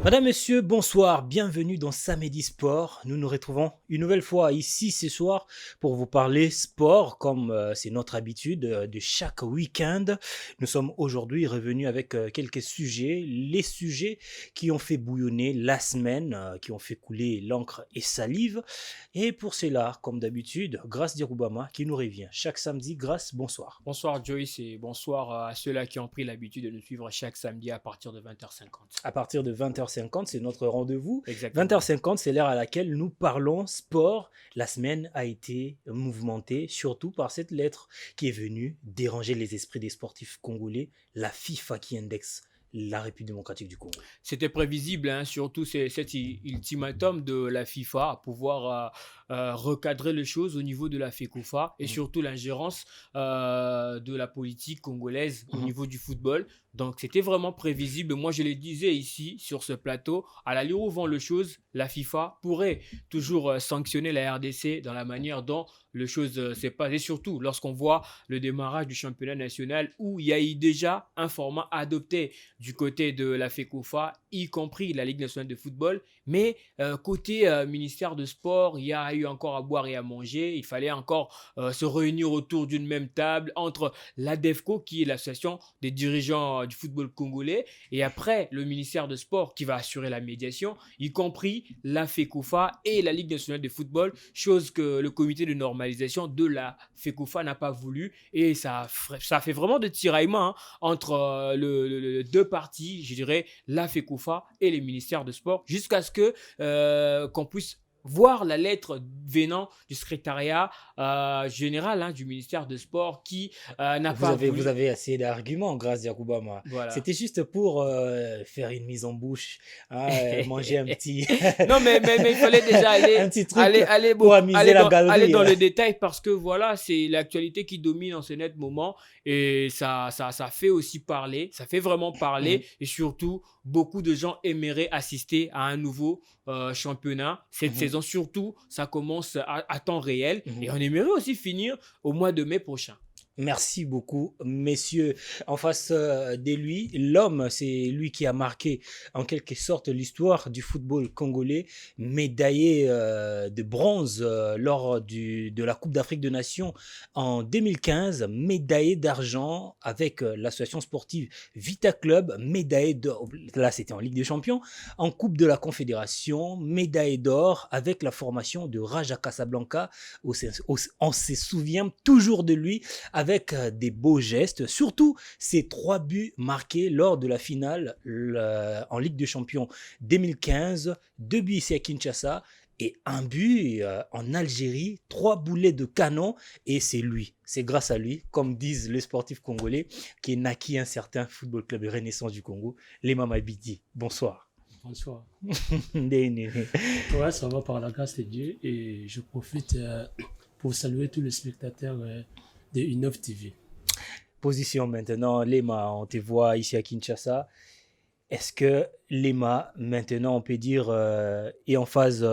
Madame, Messieurs, bonsoir, bienvenue dans Samedi Sport. Nous nous retrouvons une nouvelle fois ici ce soir pour vous parler sport comme c'est notre habitude de chaque week-end. Nous sommes aujourd'hui revenus avec quelques sujets, les sujets qui ont fait bouillonner la semaine, qui ont fait couler l'encre et salive. Et pour cela, comme d'habitude, Grâce Diroubama qui nous revient chaque samedi. Grâce, bonsoir. Bonsoir Joyce et bonsoir à ceux-là qui ont pris l'habitude de nous suivre chaque samedi à partir de 20h50. À partir de 20h50, c'est notre rendez-vous. Exactement. 20h50, c'est l'heure à laquelle nous parlons sport. La semaine a été mouvementée, surtout par cette lettre qui est venue déranger les esprits des sportifs congolais, la FIFA qui indexe la République démocratique du Congo. C'était prévisible, hein, surtout cet ultimatum de la FIFA à pouvoir recadrer les choses au niveau de la FECOFA et surtout l'ingérence de la politique congolaise au niveau du football. Donc c'était vraiment prévisible. Moi je le disais ici sur ce plateau, à l'allure où vont les choses, la FIFA pourrait toujours sanctionner la RDC dans la manière dont les choses s'est passées, surtout lorsqu'on voit le démarrage du championnat national où il y a eu déjà un format adopté du côté de la FECOFA, y compris la Ligue nationale de football. Mais côté ministère de Sport, il y a eu encore à boire et à manger. Il fallait encore se réunir autour d'une même table entre l'ADEFCO, qui est l'association des dirigeants du football congolais, et après le ministère de Sport qui va assurer la médiation, y compris la FECOFA et la Ligue nationale de football, chose que le comité de normalisation de la FECOFA n'a pas voulu. Et ça fait vraiment de tiraillements entre les deux parties, je dirais, la FECOFA et les ministères de Sport, jusqu'à ce qu'on puisse voir la lettre venant du secrétariat général du ministère de Sport qui n'a pas voulu. Vous avez assez d'arguments, Grâce Diakoubama. Voilà. C'était juste pour faire une mise en bouche, manger un petit... Non, mais il fallait déjà un petit truc pour amuser la galerie. Aller dans le détail parce que voilà, c'est l'actualité qui domine en ce net moment et ça fait aussi parler, ça fait vraiment parler et surtout, beaucoup de gens aimeraient assister à un nouveau championnat cette saison. Surtout, ça commence à temps réel et on aimerait aussi finir au mois de mai prochain. Merci beaucoup, messieurs. En face de lui, l'homme, c'est lui qui a marqué en quelque sorte l'histoire du football congolais, médaillé de bronze lors de la Coupe d'Afrique des Nations en 2015, médaillé d'argent avec l'association sportive Vita Club, médaillé d'or, là c'était en Ligue des Champions, en Coupe de la Confédération, médaillé d'or avec la formation de Raja Casablanca. On se souvient toujours de lui avec des beaux gestes, surtout ces 3 buts marqués lors de la finale en Ligue des Champions 2015, 2 buts ici à Kinshasa et 1 but en Algérie, 3 boulets de canon, et c'est lui, c'est grâce à lui, comme disent les sportifs congolais, qui est naquit un certain football club de Renaissance du Congo, les Mama Bidi. Bonsoir. Bonsoir. Ouais, ça va par la grâce de Dieu et je profite pour saluer tous les spectateurs de Innov TV. Position maintenant, Lema, on te voit ici à Kinshasa. Est-ce que Lema, maintenant, on peut dire, est en phase,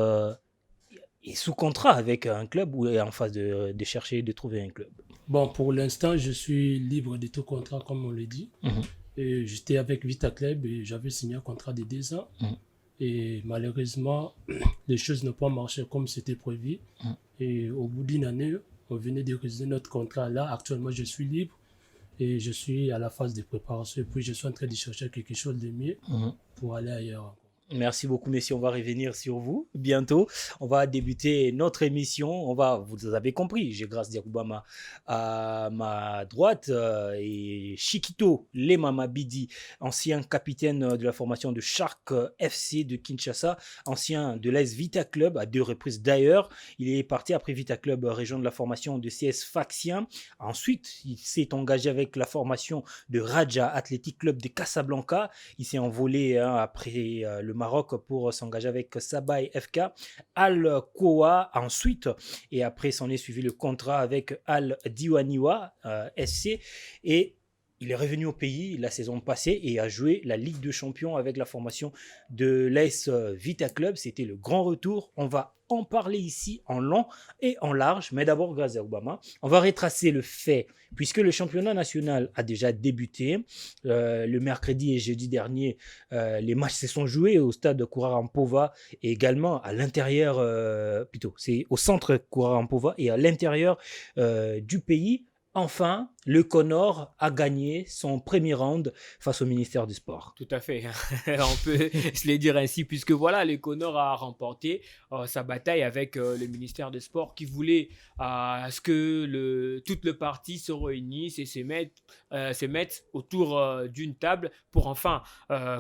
est sous contrat avec un club ou est en phase de chercher, de trouver un club? Bon, pour l'instant, je suis libre de tout contrat, comme on le dit. Et j'étais avec Vita Club et j'avais signé un contrat de 2 ans. Et malheureusement, les choses n'ont pas marché comme c'était prévu. Et au bout d'une année, on venait de réaliser notre contrat. Là, actuellement, je suis libre et je suis à la phase de préparation. Et puis, je suis en train de chercher quelque chose de mieux pour aller ailleurs. Merci beaucoup, messieurs. On va revenir sur vous bientôt. On va débuter notre émission. Vous avez compris, j'ai Grâce Diakoubama à ma droite et Chiquito Lemama Bidi, ancien capitaine de la formation de Shark FC de Kinshasa, ancien de l'AS Vita Club à 2 reprises d'ailleurs. Il est parti après Vita Club rejoindre la formation de CS Faxien. Ensuite, il s'est engagé avec la formation de Raja Athletic Club de Casablanca. Il s'est envolé après le Maroc pour s'engager avec Sabay FK, Al Kowa ensuite, et après s'en est suivi le contrat avec Al Diwaniwa SC, et il est revenu au pays la saison passée et a joué la Ligue des Champions avec la formation de l'AS Vita Club. C'était le grand retour. On va en parler ici en long et en large, mais d'abord grâce à Obama. On va retracer le fait, puisque le championnat national a déjà débuté. Le mercredi et jeudi dernier, les matchs se sont joués au stade de Kourarampova et également à l'intérieur, c'est au centre Kourarampova et à l'intérieur du pays. Enfin, le Connor a gagné son premier round face au ministère du Sport. Tout à fait. On peut se le dire ainsi, puisque voilà, le Connor a remporté sa bataille avec le ministère des Sports qui voulait à ce que toute le parti se réunisse et se mette autour d'une table pour enfin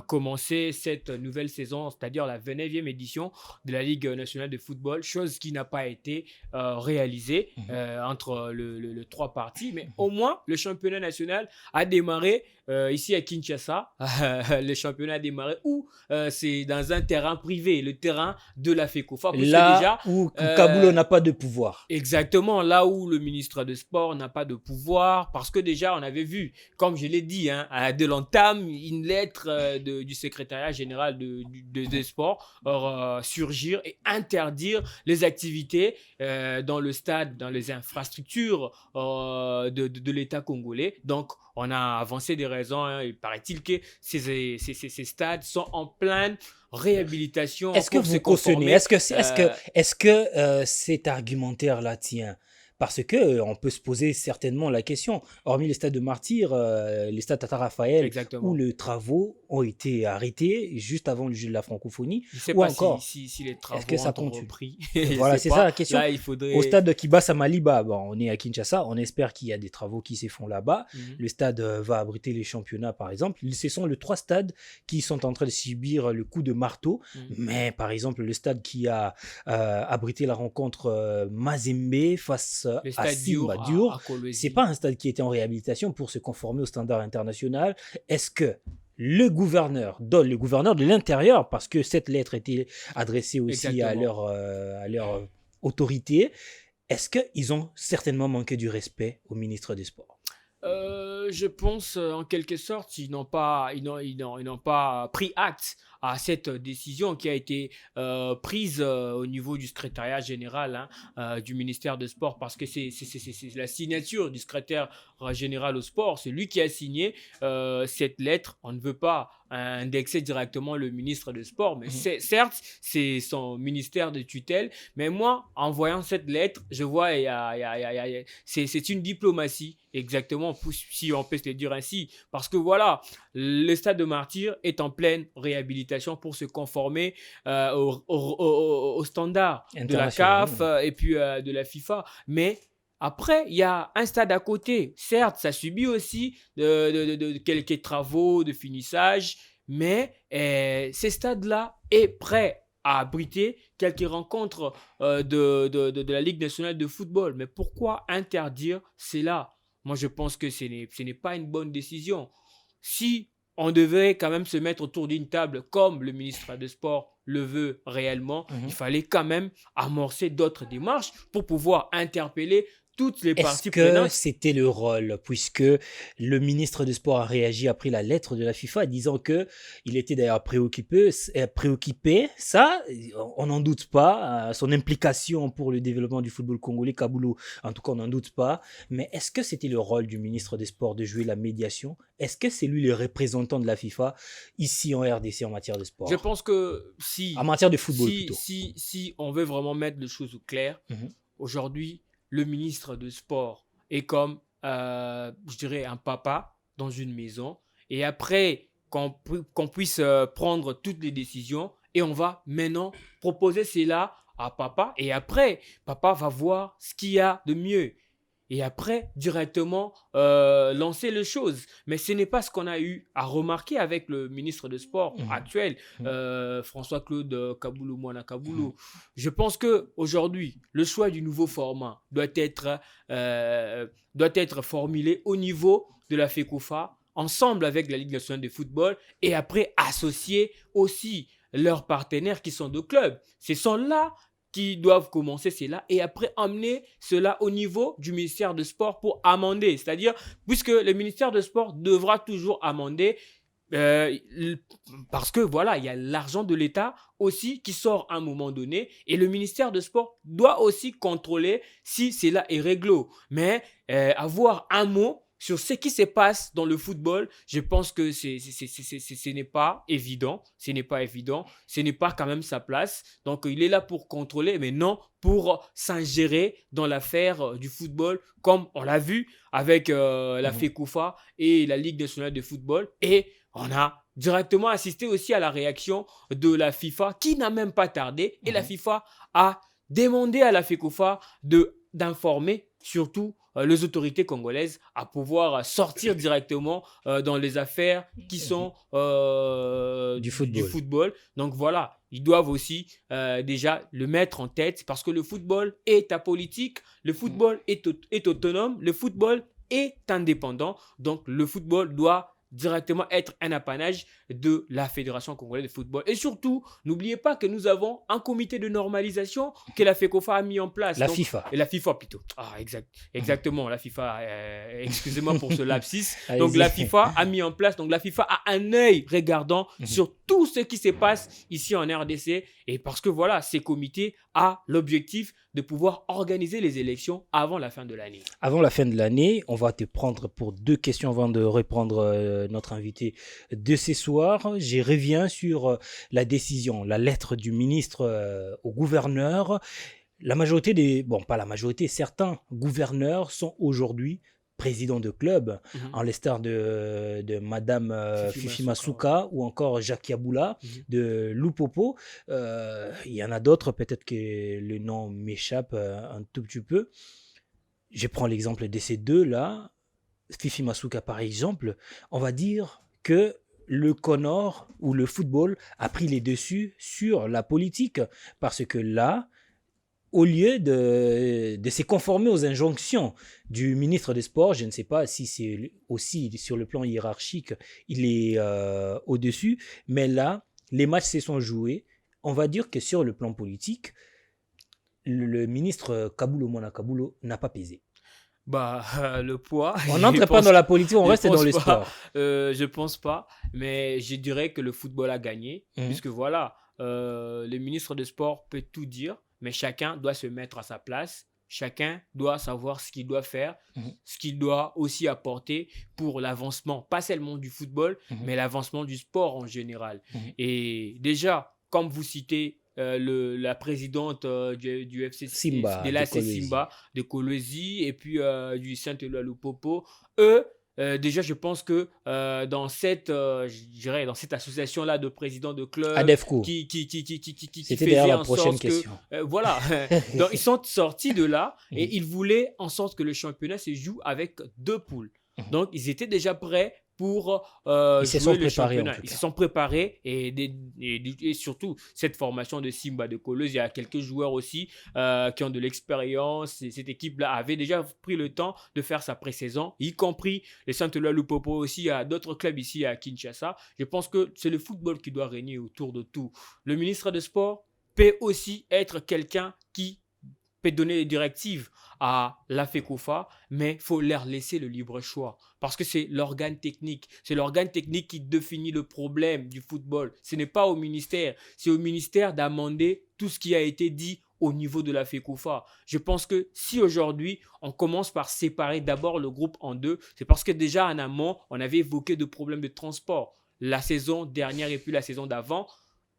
commencer cette nouvelle saison, c'est-à-dire la 29e édition de la Ligue nationale de football, chose qui n'a pas été réalisée entre les trois parties. Mais au moins, le championnat national a démarré ici à Kinshasa. Le championnat a démarré où c'est dans un terrain privé, le terrain de la FECOFA. Là où Kaboul n'a pas de pouvoir. Exactement, là où le ministre des Sports n'a pas de pouvoir, parce que déjà on avait vu, comme je l'ai dit, de l'entame, une lettre du secrétariat général des sports surgir et interdire les activités dans le stade, dans les infrastructures de l'État congolais. Donc, on a avancé des raisons. Il paraît-il que ces stades sont en pleine réhabilitation. Est-ce que vous cautionnez? Est-ce que cet argumentaire-là tient? Parce que on peut se poser certainement la question, hormis les stades de Martyrs, les stades Tata Raphaël, où les travaux ont été arrêtés juste avant le jeu de la francophonie. Je ne sais ou pas encore, si les travaux est-ce que ça ont compte repris. Voilà, c'est ça la question. Là, il faudrait... Au stade de Kibasa Maliba, on est à Kinshasa, on espère qu'il y a des travaux qui se font là-bas. Le stade va abriter les championnats, par exemple. Ce sont les 3 stades qui sont en train de subir le coup de marteau. Mais par exemple, le stade qui a abrité la rencontre Mazembe face à Simba Diour, c'est pas un stade qui était en réhabilitation pour se conformer aux standards internationaux. Est-ce que le gouverneur de l'intérieur, parce que cette lettre était adressée aussi à leur autorité, est-ce qu'ils ont certainement manqué du respect au ministre des Sports? Je pense en quelque sorte ils n'ont pas pris acte à cette décision qui a été prise au niveau du secrétariat général du ministère des Sports, parce que c'est la signature du secrétaire général au sport, c'est lui qui a signé cette lettre. On ne veut pas indexer directement le ministre des Sports, mais certes c'est son ministère de tutelle, mais moi en voyant cette lettre je vois c'est une diplomatie, exactement, si on peut se le dire ainsi, parce que voilà, le stade de Martyrs est en pleine réhabilitation pour se conformer aux standards de la CAF et puis de la FIFA. Mais après, il y a un stade à côté. Certes, ça subit aussi de quelques travaux de finissage, mais ces stades-là est prêt à abriter quelques rencontres de la Ligue nationale de football. Mais pourquoi interdire cela? Moi, je pense que ce n'est pas une bonne décision. Si on devait quand même se mettre autour d'une table comme le ministre des Sports le veut réellement, il fallait quand même amorcer d'autres démarches pour pouvoir interpeller toutes les parties prenantes. Est-ce que c'était le rôle, puisque le ministre des Sports a réagi après la lettre de la FIFA disant qu'il était d'ailleurs préoccupé, ça, on n'en doute pas, son implication pour le développement du football congolais, Kaboulou, en tout cas on n'en doute pas, mais est-ce que c'était le rôle du ministre des Sports de jouer la médiation? Est-ce que c'est lui le représentant de la FIFA ici en RDC en matière de sport? Je pense que si... En matière de football plutôt. Si on veut vraiment mettre les choses au clair, aujourd'hui, le ministre de Sport est comme, je dirais, un papa dans une maison. Et après qu'on puisse prendre toutes les décisions, et on va maintenant proposer cela à papa. Et après, papa va voir ce qu'il y a de mieux. Et après, directement, lancer les choses. Mais ce n'est pas ce qu'on a eu à remarquer avec le ministre de Sport actuel, François-Claude Kaboulou Mwana Kaboulou. Je pense qu'aujourd'hui, le choix du nouveau format doit être formulé au niveau de la FECOFA, ensemble avec la Ligue nationale de football, et après associer aussi leurs partenaires qui sont de clubs. Ce sont là qui doivent commencer cela et après amener cela au niveau du ministère de Sport pour amender. C'est-à-dire, puisque le ministère de Sport devra toujours amender, Euh, l- Parce que voilà, il y a l'argent de l'État aussi qui sort à un moment donné et le ministère de Sport doit aussi contrôler si cela est réglo. Mais avoir un mot sur ce qui se passe dans le football, je pense que ce n'est pas évident. Ce n'est pas évident. Ce n'est pas quand même sa place. Donc, il est là pour contrôler, mais non pour s'ingérer dans l'affaire du football, comme on l'a vu avec la FECOFA et la Ligue nationale de football. Et on a directement assisté aussi à la réaction de la FIFA qui n'a même pas tardé et la FIFA a demandé à la FECOFA d'informer surtout les autorités congolaises à pouvoir sortir directement dans les affaires qui sont Du du football. football. Donc voilà, ils doivent aussi déjà le mettre en tête parce que le football est apolitique, le football est autonome, le football est indépendant. Donc le football doit directement être un apanage de la Fédération congolaise de football. Et surtout, n'oubliez pas que nous avons un comité de normalisation que la FECOFA a mis en place. La Donc, FIFA. et la FIFA plutôt. Ah, exactement, la FIFA. Excusez-moi pour ce lapsus. Allez-y. Donc la FIFA a mis en place, donc la FIFA a un œil regardant sur tout ce qui se passe ici en RDC. Et parce que voilà, ces comités ont l'objectif de pouvoir organiser les élections avant la fin de l'année. Avant la fin de l'année, on va te prendre pour 2 questions avant de reprendre notre invité de ce soir. Je reviens sur la décision, la lettre du ministre au gouverneur. La majorité pas la majorité, certains gouverneurs sont aujourd'hui présidents de clubs, en l'instar de Madame Fifi Masuka ou encore Jacques Yaboula de Lupopo. Il y en a d'autres, peut-être que le nom m'échappe un tout petit peu. Je prends l'exemple de ces deux-là. Fifi Masuka, par exemple, on va dire que le Connor ou le football a pris les dessus sur la politique. Parce que là, au lieu de se conformer aux injonctions du ministre des Sports, je ne sais pas si c'est aussi sur le plan hiérarchique, il est au-dessus, mais là, les matchs se sont joués. On va dire que sur le plan politique, le ministre Kabulo Mona Kabulo n'a pas pesé. Le poids. On n'entre pas dans la politique, on reste dans le sport. Je pense pas, mais je dirais que le football a gagné, puisque voilà, le ministre des Sports peut tout dire, mais chacun doit se mettre à sa place. Chacun doit savoir ce qu'il doit faire, ce qu'il doit aussi apporter pour l'avancement, pas seulement du football, mais l'avancement du sport en général. Et déjà, comme vous citez la présidente du FC Simba, de l'AC Simba, de Kolwezi, et puis du Saint-Éloi Lupopo, eux, déjà, je pense que dans cette association-là de présidents de clubs ADEFCO. qui C'était faisait d'ailleurs la en prochaine sorte question. voilà. Donc, ils sont sortis de là et ils voulaient en sorte que le championnat se joue avec 2 poules. Donc, ils étaient déjà prêts pour jouer le championnat. Ils se sont préparés et surtout cette formation de Simba de Colosse, il y a quelques joueurs aussi qui ont de l'expérience. Et cette équipe-là avait déjà pris le temps de faire sa pré-saison, y compris les Saint-Éloi Lupopo aussi. Il y a d'autres clubs ici à Kinshasa. Je pense que c'est le football qui doit régner autour de tout. Le ministre des Sports peut aussi être quelqu'un qui peut donner des directives à la FECOFA, mais il faut leur laisser le libre choix parce que c'est l'organe technique. C'est l'organe technique qui définit le problème du football. Ce n'est pas au ministère. C'est au ministère d'amender tout ce qui a été dit au niveau de la FECOFA. Je pense que si aujourd'hui, on commence par séparer d'abord le groupe en 2, c'est parce que déjà en amont, on avait évoqué de problèmes de transport. La saison dernière et puis la saison d'avant,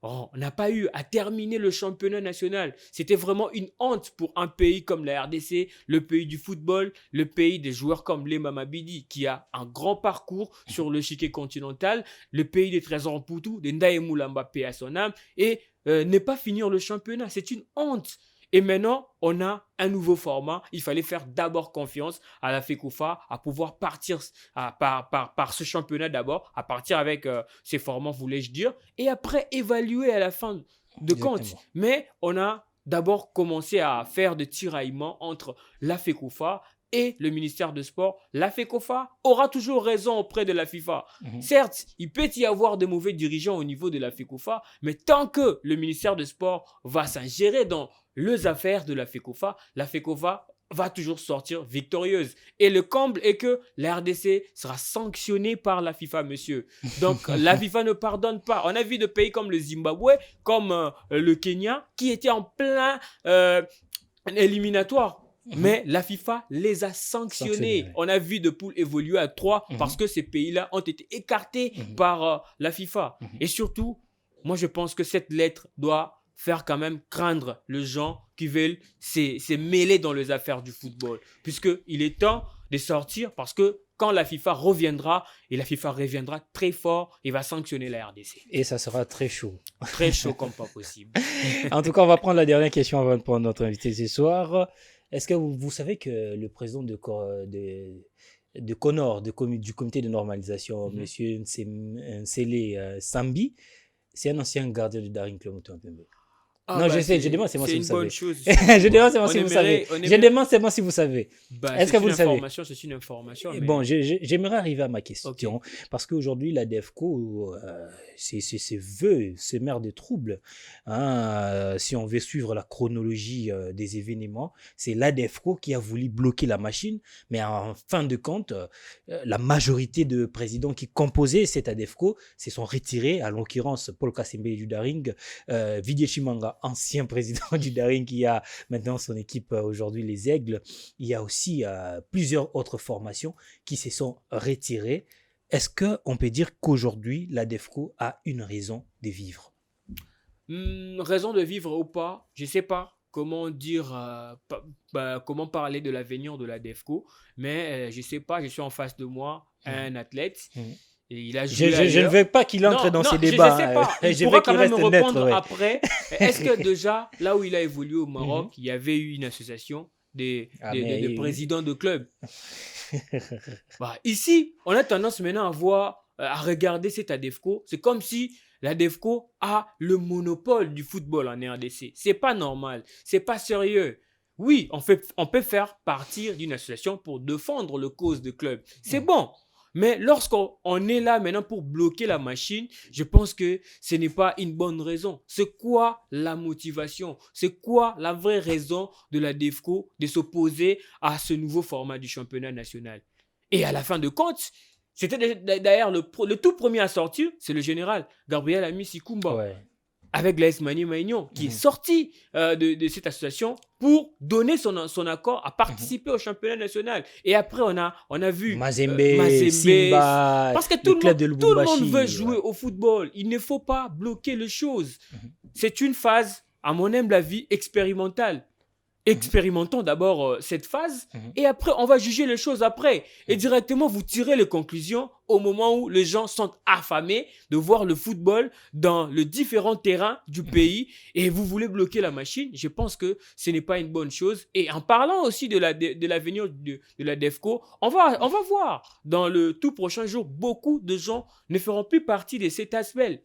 on n'a pas eu à terminer le championnat national. C'était vraiment une honte pour un pays comme la RDC, le pays du football, le pays des joueurs comme Lema Mabidi, qui a un grand parcours sur le chiquet continental, le pays des Trésors Mputu, de Ndaye Moulamba paix à son âme, et ne pas finir le championnat. C'est une honte. Et maintenant, on a un nouveau format. Il fallait faire d'abord confiance à la FECOFA, à pouvoir partir par ce championnat d'abord, à partir avec ces formats, voulais-je dire, et après évaluer à la fin de compte. Mais on a d'abord commencé à faire des tiraillements entre la FECOFA et le ministère de Sport. La FECOFA aura toujours raison auprès de la FIFA. Certes, il peut y avoir de mauvais dirigeants au niveau de la FECOFA, mais tant que le ministère de Sport va s'ingérer dans les affaires de la FECOFA va toujours sortir victorieuse. Et le comble est que la RDC sera sanctionnée par la FIFA, monsieur. Donc, la FIFA ne pardonne pas. On a vu de pays comme le Zimbabwe, comme le Kenya, qui étaient en plein éliminatoire. Mais la FIFA les a sanctionnés. On a vu de poules évoluer à 3 parce que ces pays-là ont été écartés par la FIFA. Et surtout, moi, je pense que cette lettre doit faire quand même craindre les gens qui veulent se mêler dans les affaires du football. Puisqu'il est temps de sortir parce que quand la FIFA reviendra, et la FIFA reviendra très fort, il va sanctionner la RDC. Et ça sera très chaud. Très chaud comme pas possible. En tout cas, on va prendre la dernière question avant de prendre notre invité ce soir. Est-ce que vous savez que le président de CONOR, du comité de normalisation, M. Nsele Sambi, c'est un ancien gardien du Daring Club Motema-Pembe? Non, je sais, je demande seulement si vous savez. C'est une bonne chose. Je demande seulement si vous savez. Je demande seulement si vous savez. Est-ce que vous le savez? C'est une information. Mais... Bon, j'aimerais arriver à ma question. Parce qu'aujourd'hui, la DEFCO, c'est vœux, c'est mère de troubles. Hein, si on veut suivre la chronologie des événements, c'est la DEFCO qui a voulu bloquer la machine. Mais en fin de compte, la majorité de présidents qui composaient cette ADEFCO se sont retirés. À l'occurrence, Paul Kassembe du Daring, Vidier Chimanga, ancien président du Daring qui a maintenant son équipe aujourd'hui les Aigles. Il y a aussi plusieurs autres formations qui se sont retirées. Est-ce qu'on peut dire qu'aujourd'hui la DEFCO a une raison de vivre? Raison de vivre ou pas, je ne sais pas comment dire, comment parler de l'avenir de la DEFCO, mais je ne sais pas, je suis en face de moi un athlète. Et il a joué je ne veux pas qu'il entre dans ces débats. Je ne sais pas. Il pourra quand même me répondre après. Est-ce que déjà, là où il a évolué au Maroc, il y avait eu une association des présidents de clubs? Ici, on a tendance maintenant à regarder cette ADEFCO. C'est comme si la DEFCO a le monopole du football en RDC. C'est pas normal. C'est pas sérieux. Oui, on peut faire partir d'une association pour défendre le cause de club. C'est bon. Mais lorsqu'on est là maintenant pour bloquer la machine, je pense que ce n'est pas une bonne raison. C'est quoi la motivation? C'est quoi la vraie raison de la DEFCO de s'opposer à ce nouveau format du championnat national? Et à la fin de compte, c'était d'ailleurs le tout premier à sortir, c'est le général Gabriel Amici Kumba. Ouais. Avec l'AS Magny-Maignan, qui est sorti de cette association pour donner son accord à participer au championnat national. Et après, on a vu Mazembe, Simba, parce que tout le monde veut jouer au football. Il ne faut pas bloquer les choses. C'est une phase, à mon humble avis, expérimentale. Expérimentons d'abord cette phase et après, on va juger les choses après. Et directement, vous tirez les conclusions au moment où les gens sont affamés de voir le football dans les différents terrains du pays et vous voulez bloquer la machine. Je pense que ce n'est pas une bonne chose. Et en parlant aussi de l'avenir de la DEFCO, on va voir dans le tout prochain jour, beaucoup de gens ne feront plus partie de cet aspect.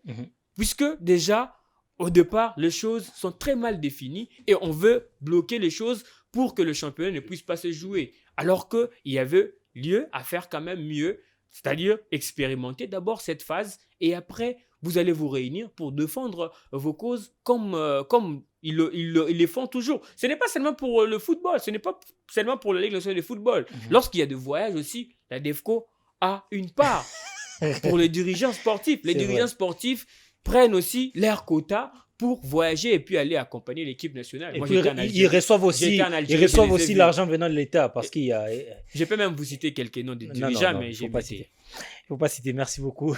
Puisque déjà, au départ, les choses sont très mal définies et on veut bloquer les choses pour que le championnat ne puisse pas se jouer. Alors qu'il y avait lieu à faire quand même mieux, c'est-à-dire expérimenter d'abord cette phase et après, vous allez vous réunir pour défendre vos causes comme ils les font toujours. Ce n'est pas seulement pour le football, ce n'est pas seulement pour la Ligue nationale de football. Lorsqu'il y a des voyages aussi, la DEFCO a une part pour les dirigeants sportifs. Les dirigeants sportifs prennent aussi leur quota pour voyager et puis aller accompagner l'équipe nationale. Moi, ils reçoivent aussi l'argent venant de l'État parce qu'il y a... Je peux même vous citer quelques noms de dirigeants, mais je ne vais faut pas citer. Merci beaucoup,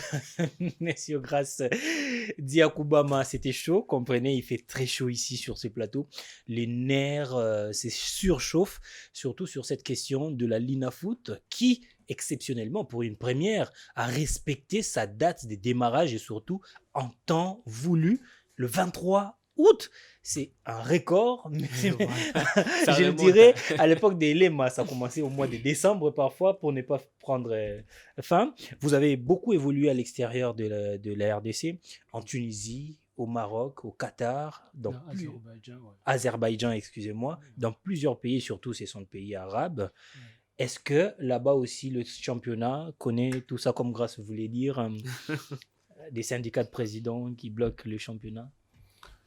Monsieur Grace Diakoubama. C'était chaud, comprenez, il fait très chaud ici sur ce plateau. Les nerfs se surchauffent, surtout sur cette question de la Linafoot qui, exceptionnellement, pour une première, a respecté sa date de démarrage et surtout en temps voulu, le 23 août. C'est un record. Je le dirais, à l'époque des LEMA, ça commençait au mois de décembre parfois pour ne pas prendre fin. Vous avez beaucoup évolué à l'extérieur de la RDC, en Tunisie, au Maroc, au Qatar, Azerbaïdjan, excusez-moi, dans plusieurs pays, surtout ce sont des pays arabes. Est-ce que là-bas aussi le championnat connaît tout ça comme Grace voulait dire, des syndicats de présidents qui bloquent le championnat?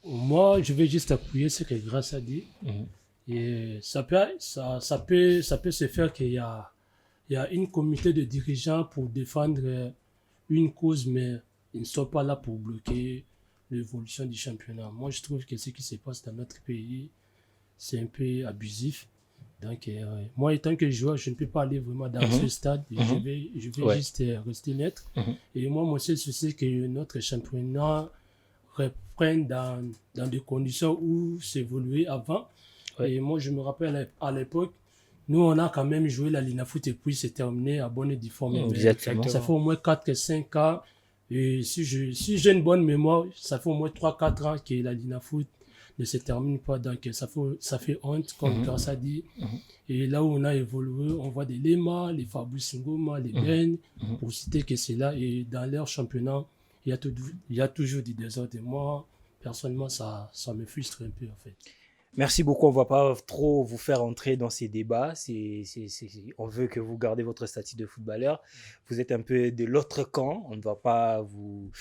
Moi, je vais juste appuyer ce que Grace a dit. Et ça peut se faire qu'il y a une communauté de dirigeants pour défendre une cause, mais ils ne sont pas là pour bloquer l'évolution du championnat. Moi, je trouve que ce qui se passe dans notre pays, c'est un peu abusif. Donc, moi, étant que joueur, je ne peux pas aller vraiment dans ce stade. Je vais juste rester neutre. Et moi, mon seul souci, c'est que notre championnat reprenne dans des conditions où s'évoluait avant. Et moi, je me rappelle à l'époque, nous, on a quand même joué la Linafoot et puis c'est terminé à bonne et due forme. Exactement. Ça fait au moins 4-5 ans. Et si j'ai une bonne mémoire, ça fait au moins 3-4 ans que la Linafoot ne se termine pas. Donc, ça fait honte, comme Grâce a dit. Et là où on a évolué, on voit des Lema, les Fabrice Ngoma, les Ben, pour citer que c'est là. Et dans leur championnat, il y a toujours du désordre. Et moi, personnellement, ça me frustre un peu, en fait. Merci beaucoup. On ne va pas trop vous faire entrer dans ces débats. On veut que vous gardez votre statut de footballeur. Vous êtes un peu de l'autre camp. On ne va pas vous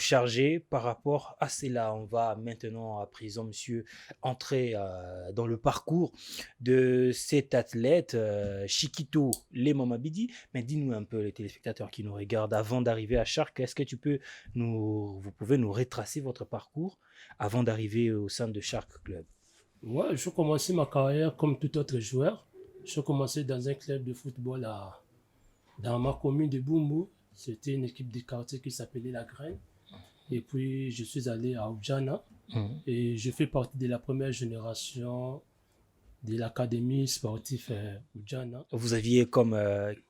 charger par rapport à cela. On va maintenant, à présent, monsieur, entrer dans le parcours de cet athlète, Chiquito Lemamabidi. Mais dis-nous un peu, les téléspectateurs qui nous regardent, avant d'arriver à Shark, est-ce que vous pouvez nous retracer votre parcours avant d'arriver au sein de Shark Club? Ouais, je commençais ma carrière comme tout autre joueur. Je commençais dans un club de football dans ma commune de Bumbu. C'était une équipe de quartier qui s'appelait La Graine. Et puis, je suis allé à Oudjana. Et je fais partie de la première génération de l'académie sportive Oudjana. Vous aviez comme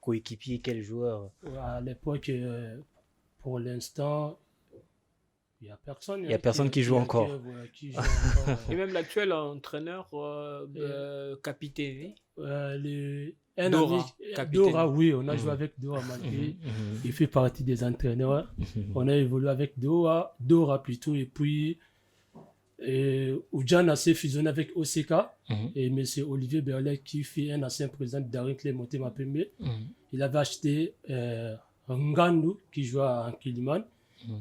coéquipier quel joueur? À l'époque, pour l'instant, il n'y a personne. Il n'y a personne qui joue encore. Et même l'actuel entraîneur, capitaine. Dora, oui, on a joué avec Dora Malgré. Il fait partie des entraîneurs. On a évolué avec Dora plutôt. Et puis, Oudjana s'est fusionné avec OCK. Et M. Olivier Berlet, qui fut un ancien président d'Arin Clémenté Mapembe, il avait acheté Ngannou, qui joue en Kiliman.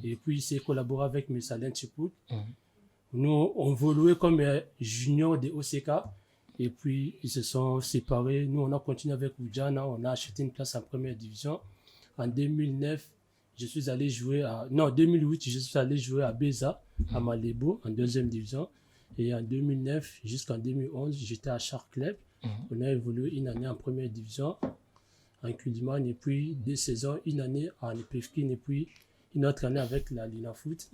Et puis, il s'est collaboré avec M. Alain Tchipout. Nous, on évoluait comme junior de OCK. Et puis, ils se sont séparés. Nous, on a continué avec Oudjana. On a acheté une place en première division. En 2009, je suis allé jouer 2008, je suis allé jouer à Beza, à Malébo, en deuxième division. Et en 2009 jusqu'en 2011, j'étais à Shark Club. On a évolué une année en première division, en Kuliman, et puis 2 saisons, une année en Epefkin, et puis une autre année avec la Linafoot.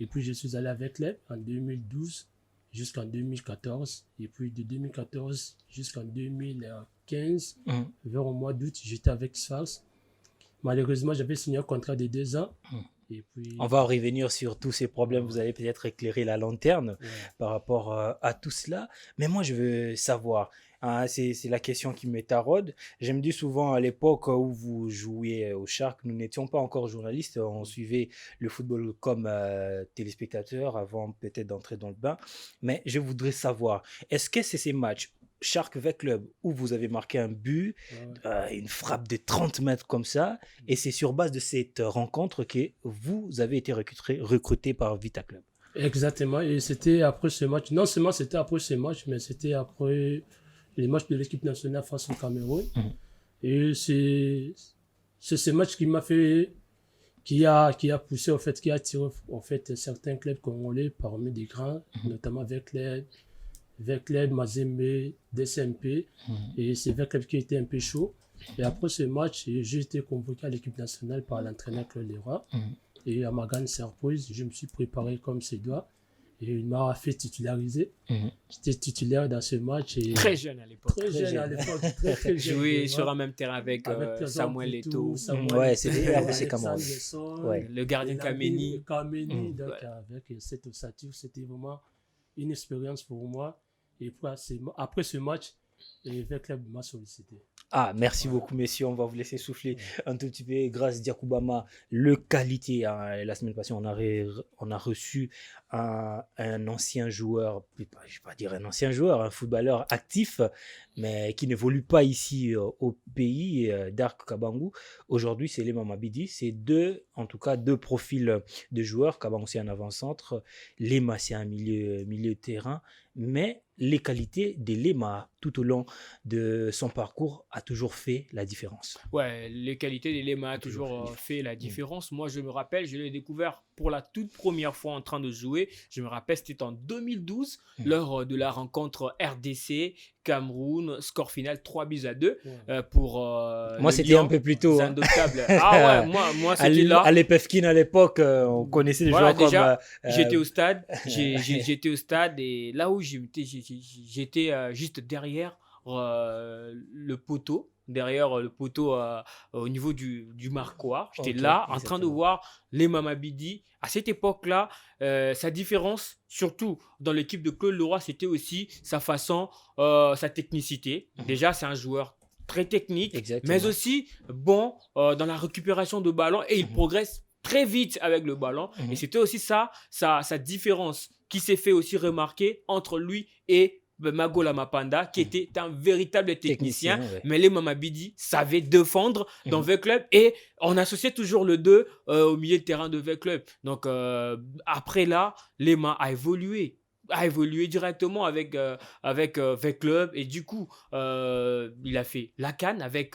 Et puis, je suis allé avec Club en 2012 jusqu'en 2014. Et puis, de 2014 jusqu'en 2015, vers au mois d'août, j'étais avec Sfax. Malheureusement, j'avais signé un contrat de 2 ans. Et puis, on va revenir sur tous ces problèmes. Vous allez peut-être éclairer la lanterne par rapport à tout cela. Mais moi, je veux savoir, c'est la question qui me taraude. Je me dis souvent, à l'époque où vous jouiez au Shark, nous n'étions pas encore journalistes. On suivait le football comme téléspectateurs avant peut-être d'entrer dans le bain. Mais je voudrais savoir, est-ce que c'est ces matchs Shark V Club où vous avez marqué un but, une frappe de 30 mètres comme ça, et c'est sur base de cette rencontre que vous avez été recruté par Vita Club? Exactement, et c'était après ce match, non seulement c'était après ce match, mais c'était après les matchs de l'équipe nationale face au Cameroun. Et c'est ce match qui m'a fait, qui a poussé, en fait, qui a attiré en fait certains clubs congolais parmi des grands, notamment avec les Mazembe, DCMP, et c'est vers qui était un peu chaud. Et après ce match, j'ai été convoqué à l'équipe nationale par l'entraîneur Claude Leroy. Et à ma grande surprise, je me suis préparé comme c'est doit. Et il m'a fait titulariser. J'étais titulaire dans ce match. Et très jeune à l'époque. Très jeune. Très jeune. Joué sur un même terrain avec Samuel Eto'o. Ouais, c'était RDC Cameroun. Le gardien Kameni. Donc avec cette ossature, c'était vraiment une expérience pour moi. Et après ce match, le club m'a sollicité. Merci beaucoup, messieurs. On va vous laisser souffler un tout petit peu. Grâce Diakoubama, le qualité. La semaine passée, on a reçu un ancien joueur, je ne vais pas dire un ancien joueur, un footballeur actif, mais qui n'évolue pas ici au pays, Dark Kabangu. Aujourd'hui, c'est Lemamabidi. C'est en tout cas deux profils de joueurs. Kabangu, c'est un avant-centre. Lema, c'est un milieu de terrain. Mais les qualités de Lema tout au long de son parcours a toujours fait la différence. Ouais, les qualités de Lema a toujours fait la différence. Moi, je me rappelle, je l'ai découvert pour la toute première fois en train de jouer. Je me rappelle, c'était en 2012, lors de la rencontre RDC, Cameroun, score final 3-2 pour moi, c'était un peu plus tôt. Hein. Ah ouais, moi c'était là. À l'EPFKIN, à l'époque, on connaissait les joueurs déjà, comme... J'étais au stade, j'étais au stade et là où j'étais juste derrière le poteau, au niveau du marquoir. J'étais là en train de voir Lema Mabidi. À cette époque-là, sa différence, surtout dans l'équipe de Claude Leroy, c'était aussi sa façon, sa technicité. Déjà, c'est un joueur très technique, mais aussi bon dans la récupération de ballon et il progresse très vite avec le ballon. Et c'était aussi ça, sa différence qui s'est fait aussi remarquer entre lui et Magola Mapanda, qui était un véritable technicien, mais Lema Mabidi savait défendre dans V-Club et on associait toujours le 2 au milieu de terrain de V-Club. Donc après là, Lema a évolué directement avec V-Club et du coup il a fait la CAN avec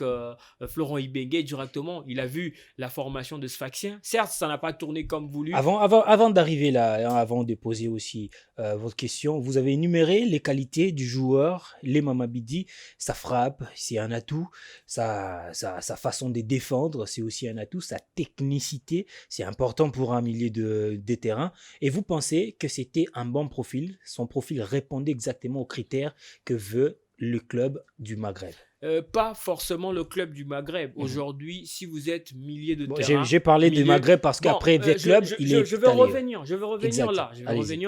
Florent Ibenge directement. Il a vu la formation de Sfaxien. Certes, ça n'a pas tourné comme voulu. Avant d'arriver là, avant de poser aussi votre question, vous avez énuméré les qualités du joueur Lema Mabidi. Sa frappe, c'est un atout. Sa façon de défendre, c'est aussi un atout. Sa technicité, c'est important pour un milieu de terrain. Et vous pensez que c'était un bon profil? Son profil répondait exactement aux critères que veut le club du Maghreb? Pas forcément le club du Maghreb. Aujourd'hui, si vous êtes milieu de terrain... J'ai parlé du Maghreb parce qu'après V-Club, je vais revenir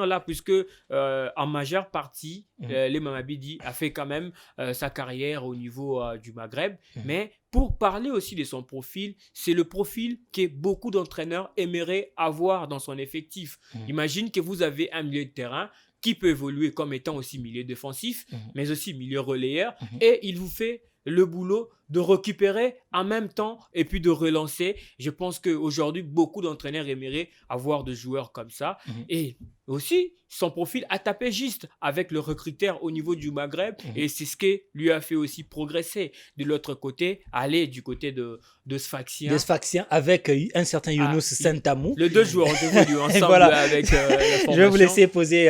là, puisque en majeure partie, Lema Mabidi a fait quand même sa carrière au niveau du Maghreb. Mais pour parler aussi de son profil, c'est le profil que beaucoup d'entraîneurs aimeraient avoir dans son effectif. Imagine que vous avez un milieu de terrain qui peut évoluer comme étant aussi milieu défensif, mais aussi milieu relayeur, et il vous fait le boulot de récupérer en même temps et puis de relancer. Je pense qu'aujourd'hui, beaucoup d'entraîneurs aimeraient avoir des joueurs comme ça. Et aussi, son profil a tapé juste avec le recruteur au niveau du Maghreb et c'est ce qui lui a fait aussi progresser. De l'autre côté, aller du côté de Sfaxien. De Sfaxien avec un certain Younous Saint-Amou. Les deux joueurs ont évolué ensemble avec la formation. Je vais vous laisser poser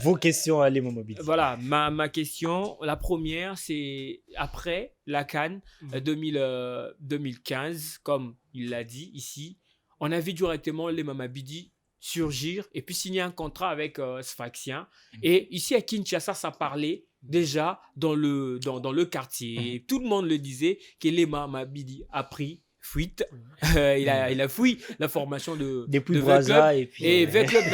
vos questions à Lema Mabidi. Voilà, ma question, la première, c'est après la CAN 2015, comme il l'a dit ici, on a vu directement Lema Mabidi surgir et puis signer un contrat avec Sfaxien. Et ici à Kinshasa, ça parlait déjà dans le quartier. Tout le monde le disait que Lema Mabidi a pris fuite. Il a fui la formation de V-Club. Et V-Club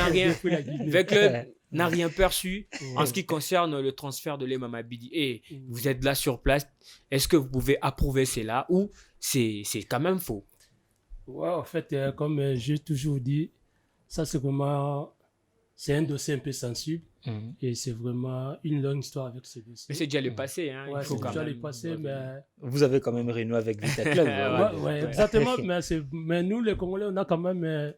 n'a rien perçu en ce qui concerne le transfert de Lema Mabidi. Et vous êtes là sur place. Est-ce que vous pouvez approuver cela ou c'est quand même faux? Ouais, en fait, comme j'ai toujours dit, ça c'est vraiment... C'est un dossier un peu sensible et c'est vraiment une longue histoire avec ce dossier. Mais c'est déjà le passé. Hein, ouais, c'est déjà le passé, mais... Vous avez quand même renoué avec Vita Club. ouais, exactement. mais nous, les Congolais, on a quand même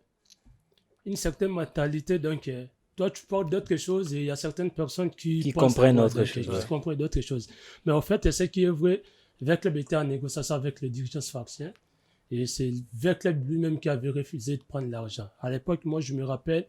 une certaine mentalité. Donc, toi, tu parles d'autre chose et il y a certaines personnes qui comprennent autre chose. Qui comprennent d'autres choses. Mais en fait, ce qui est vrai, V-Club était en négociation avec le dirigeant Sfaxien et c'est V-Club lui-même qui avait refusé de prendre l'argent. À l'époque, moi, je me rappelle,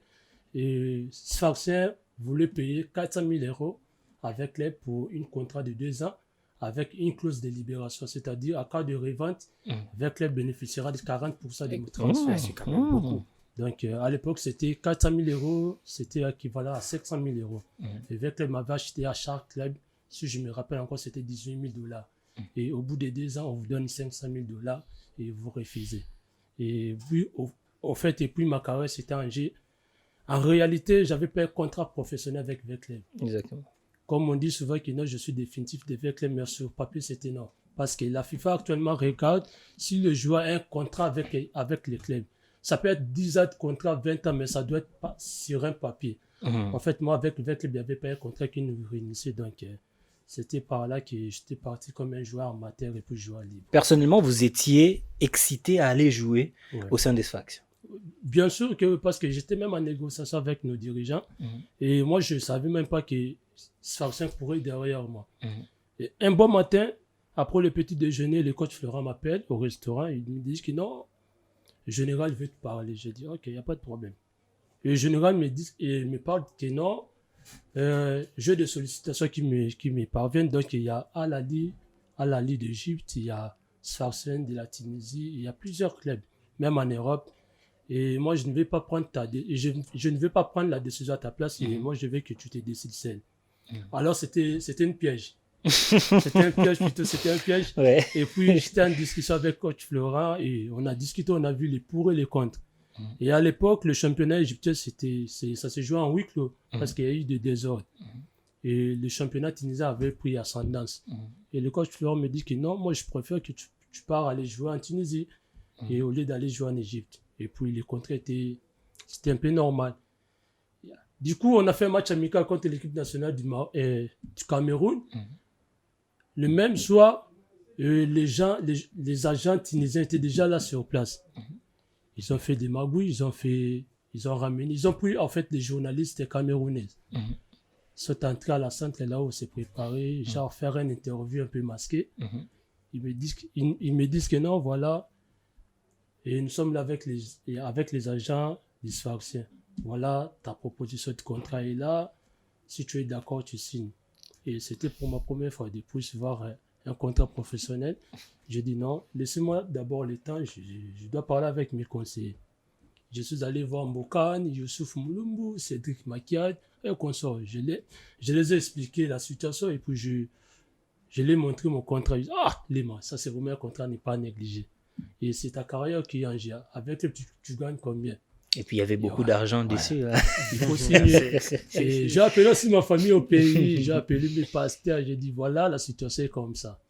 Sfaxien voulait payer 400 000 euros avec l'aide pour un contrat de 2 ans avec une clause de libération, c'est-à-dire à cas de revente, V-Club bénéficiera de 40% des transferts. C'est quand même beaucoup. Donc à l'époque, c'était 400 000 euros, c'était équivalent à 700 000 euros. Et V-Club m'avait acheté à chaque club, si je me rappelle encore, c'était 18 000 $. Et au bout de 2 ans, on vous donne 500 000 $ et vous refusez. Et puis, au fait, et puis ma carrière, c'était en G. En réalité, j'avais pas un contrat professionnel avec V-Club. Exactement. Comme on dit souvent que non, je suis définitif de V-Club, mais sur papier, c'était non. Parce que la FIFA actuellement regarde si le joueur a un contrat avec le club. Ça peut être 10 ans de contrat, 20 ans, mais ça doit être pas sur un papier. En fait, moi, avec V-Club, il n'y avait pas un contrat qui nous réunissait. Donc, c'était par là que j'étais parti comme un joueur amateur et puis joueur libre. Personnellement, vous étiez excité à aller jouer au sein des Sfax? Bien sûr que parce que j'étais même en négociation avec nos dirigeants et moi je ne savais même pas que Sfaxien courait derrière moi. Et un bon matin, après le petit déjeuner, le coach Florent m'appelle au restaurant. Il me dit que non, le général veut te parler. Je dis ok, il n'y a pas de problème. Et le général me parle que non, j'ai des sollicitations qui me parviennent. Donc il y a Al-Ali d'Égypte, il y a Sfaxien de la Tunisie, il y a plusieurs clubs, même en Europe. Et moi, je ne vais pas prendre je ne vais pas prendre la décision à ta place. Et moi, je veux que tu te décides seul. Alors, c'était une piège. C'était un piège. Ouais. Et puis, j'étais en discussion avec coach Florent et on a discuté, on a vu les pour et les contre. Et à l'époque, le championnat égyptien, ça se jouait en huis clos parce qu'il y a eu des désordres. Et le championnat tunisien avait pris ascendance. Et le coach Florent me dit que non, moi, je préfère que tu pars aller jouer en Tunisie et au lieu d'aller jouer en Égypte. Et puis, les contrats c'était un peu normal. Du coup, on a fait un match amical contre l'équipe nationale du Cameroun. Le même soir, les agents tunisiens étaient déjà là sur place. Ils ont fait des magouilles, ils ont ramené, ils ont pris en fait des journalistes camerounais. Ils sont entrés à la centre là où on s'est préparé, genre faire une interview un peu masquée. Ils me disent que non, voilà. Et nous sommes là avec les agents du Sfaxien. Voilà, ta proposition de contrat est là. Si tu es d'accord, tu signes. Et c'était pour ma première fois de voir un contrat professionnel. J'ai dit non, laissez-moi d'abord le temps, je dois parler avec mes conseillers. Je suis allé voir Mbokane, Youssouf Moulumbu, Cédric Makiad, un consort. Je les ai expliqué la situation et puis je leur ai montré mon contrat. Ils disent, ah, Léma, ça c'est vraiment un contrat, n'est pas négligé. Et c'est ta carrière qui est en jeu. Avec le tu gagnes combien? Et puis il y avait beaucoup d'argent dessus. Ouais. Il faut signer. Et j'ai appelé aussi ma famille au pays, j'ai appelé mes pasteurs, j'ai dit voilà, la situation est comme ça.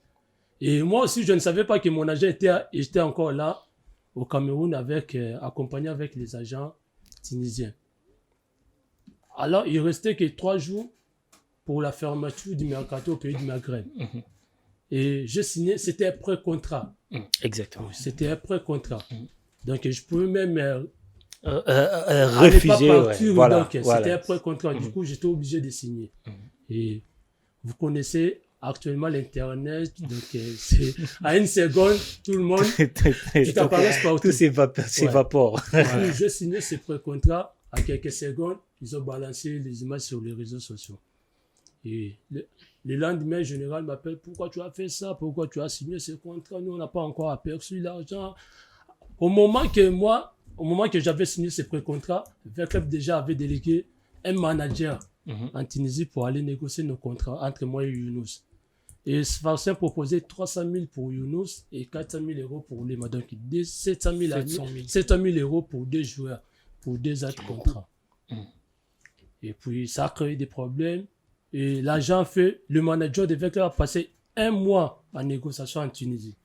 Et moi aussi, je ne savais pas que mon agent était encore là au Cameroun accompagné avec les agents tunisiens. Alors, il restait que 3 jours pour la fermeture du mercato au pays du Maghreb. Et j'ai signé, c'était un pré-contrat. Exactement. C'était un pré-contrat. Donc, je pouvais même refuser. Pas partir, ouais. Voilà, donc, voilà. C'était un pré-contrat. Du coup, j'étais obligé de signer. Et vous connaissez actuellement l'Internet. Donc, c'est à une seconde, tout le monde, tu t'apparais partout. Tout s'évapore. Ouais. J'ai signé ce pré-contrat. À quelques secondes, ils ont balancé les images sur les réseaux sociaux. Et le lendemain, le général m'appelle, pourquoi tu as fait ça? Pourquoi tu as signé ce contrat? Nous, on n'a pas encore aperçu l'argent. Au moment que j'avais signé ce pré-contrat, le club déjà avait délégué un manager en Tunisie pour aller négocier nos contrats entre moi et Younous. Et Sfaxien proposait 300 000 pour Younous et 400 000 euros pour les madons. 700 000 euros pour 2 joueurs, pour 2 autres contrats. Et puis, ça a créé des problèmes. Et l'agent le manager devait passer 1 mois en négociation en Tunisie.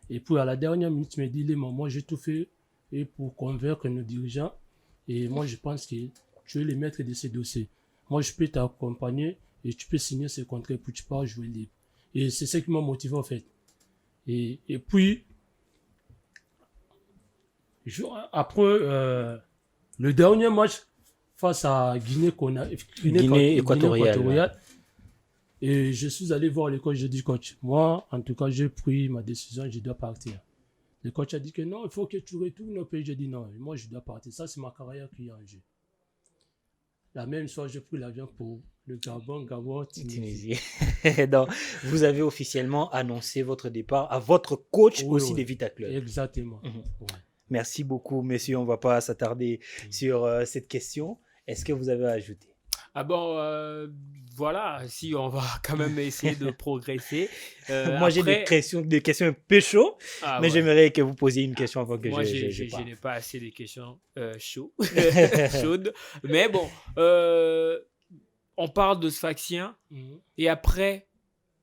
Et puis, à la dernière minute, il me dit, moi, j'ai tout fait et pour convaincre nos dirigeants. Et moi, je pense que tu es le maître de ces dossiers. Moi, je peux t'accompagner et tu peux signer ce contrat pour que tu pars jouer libre. Et c'est ça qui m'a motivé, en fait. Et puis, après le dernier match face à Guinée équatoriale, et je suis allé voir le coach, je dis coach, moi, en tout cas, j'ai pris ma décision, je dois partir. Le coach a dit que non, il faut que tu retournes au pays. J'ai dit non, moi, je dois partir. Ça, c'est ma carrière qui est en jeu. La même soirée, j'ai pris l'avion pour le Gabon, Tunisie. Donc, vous avez officiellement annoncé votre départ à votre coach aussi des Vita Club. Exactement. Ouais. Merci beaucoup, messieurs. On ne va pas s'attarder sur cette question. Est-ce que vous avez ajouté? Ah bon, voilà, si on va quand même essayer de progresser. Moi, j'ai des questions un peu chaudes, mais j'aimerais que vous posiez une question avant que moi, je n'ai pas assez de questions chaudes. Mais bon, on parle de Sfaxien et après,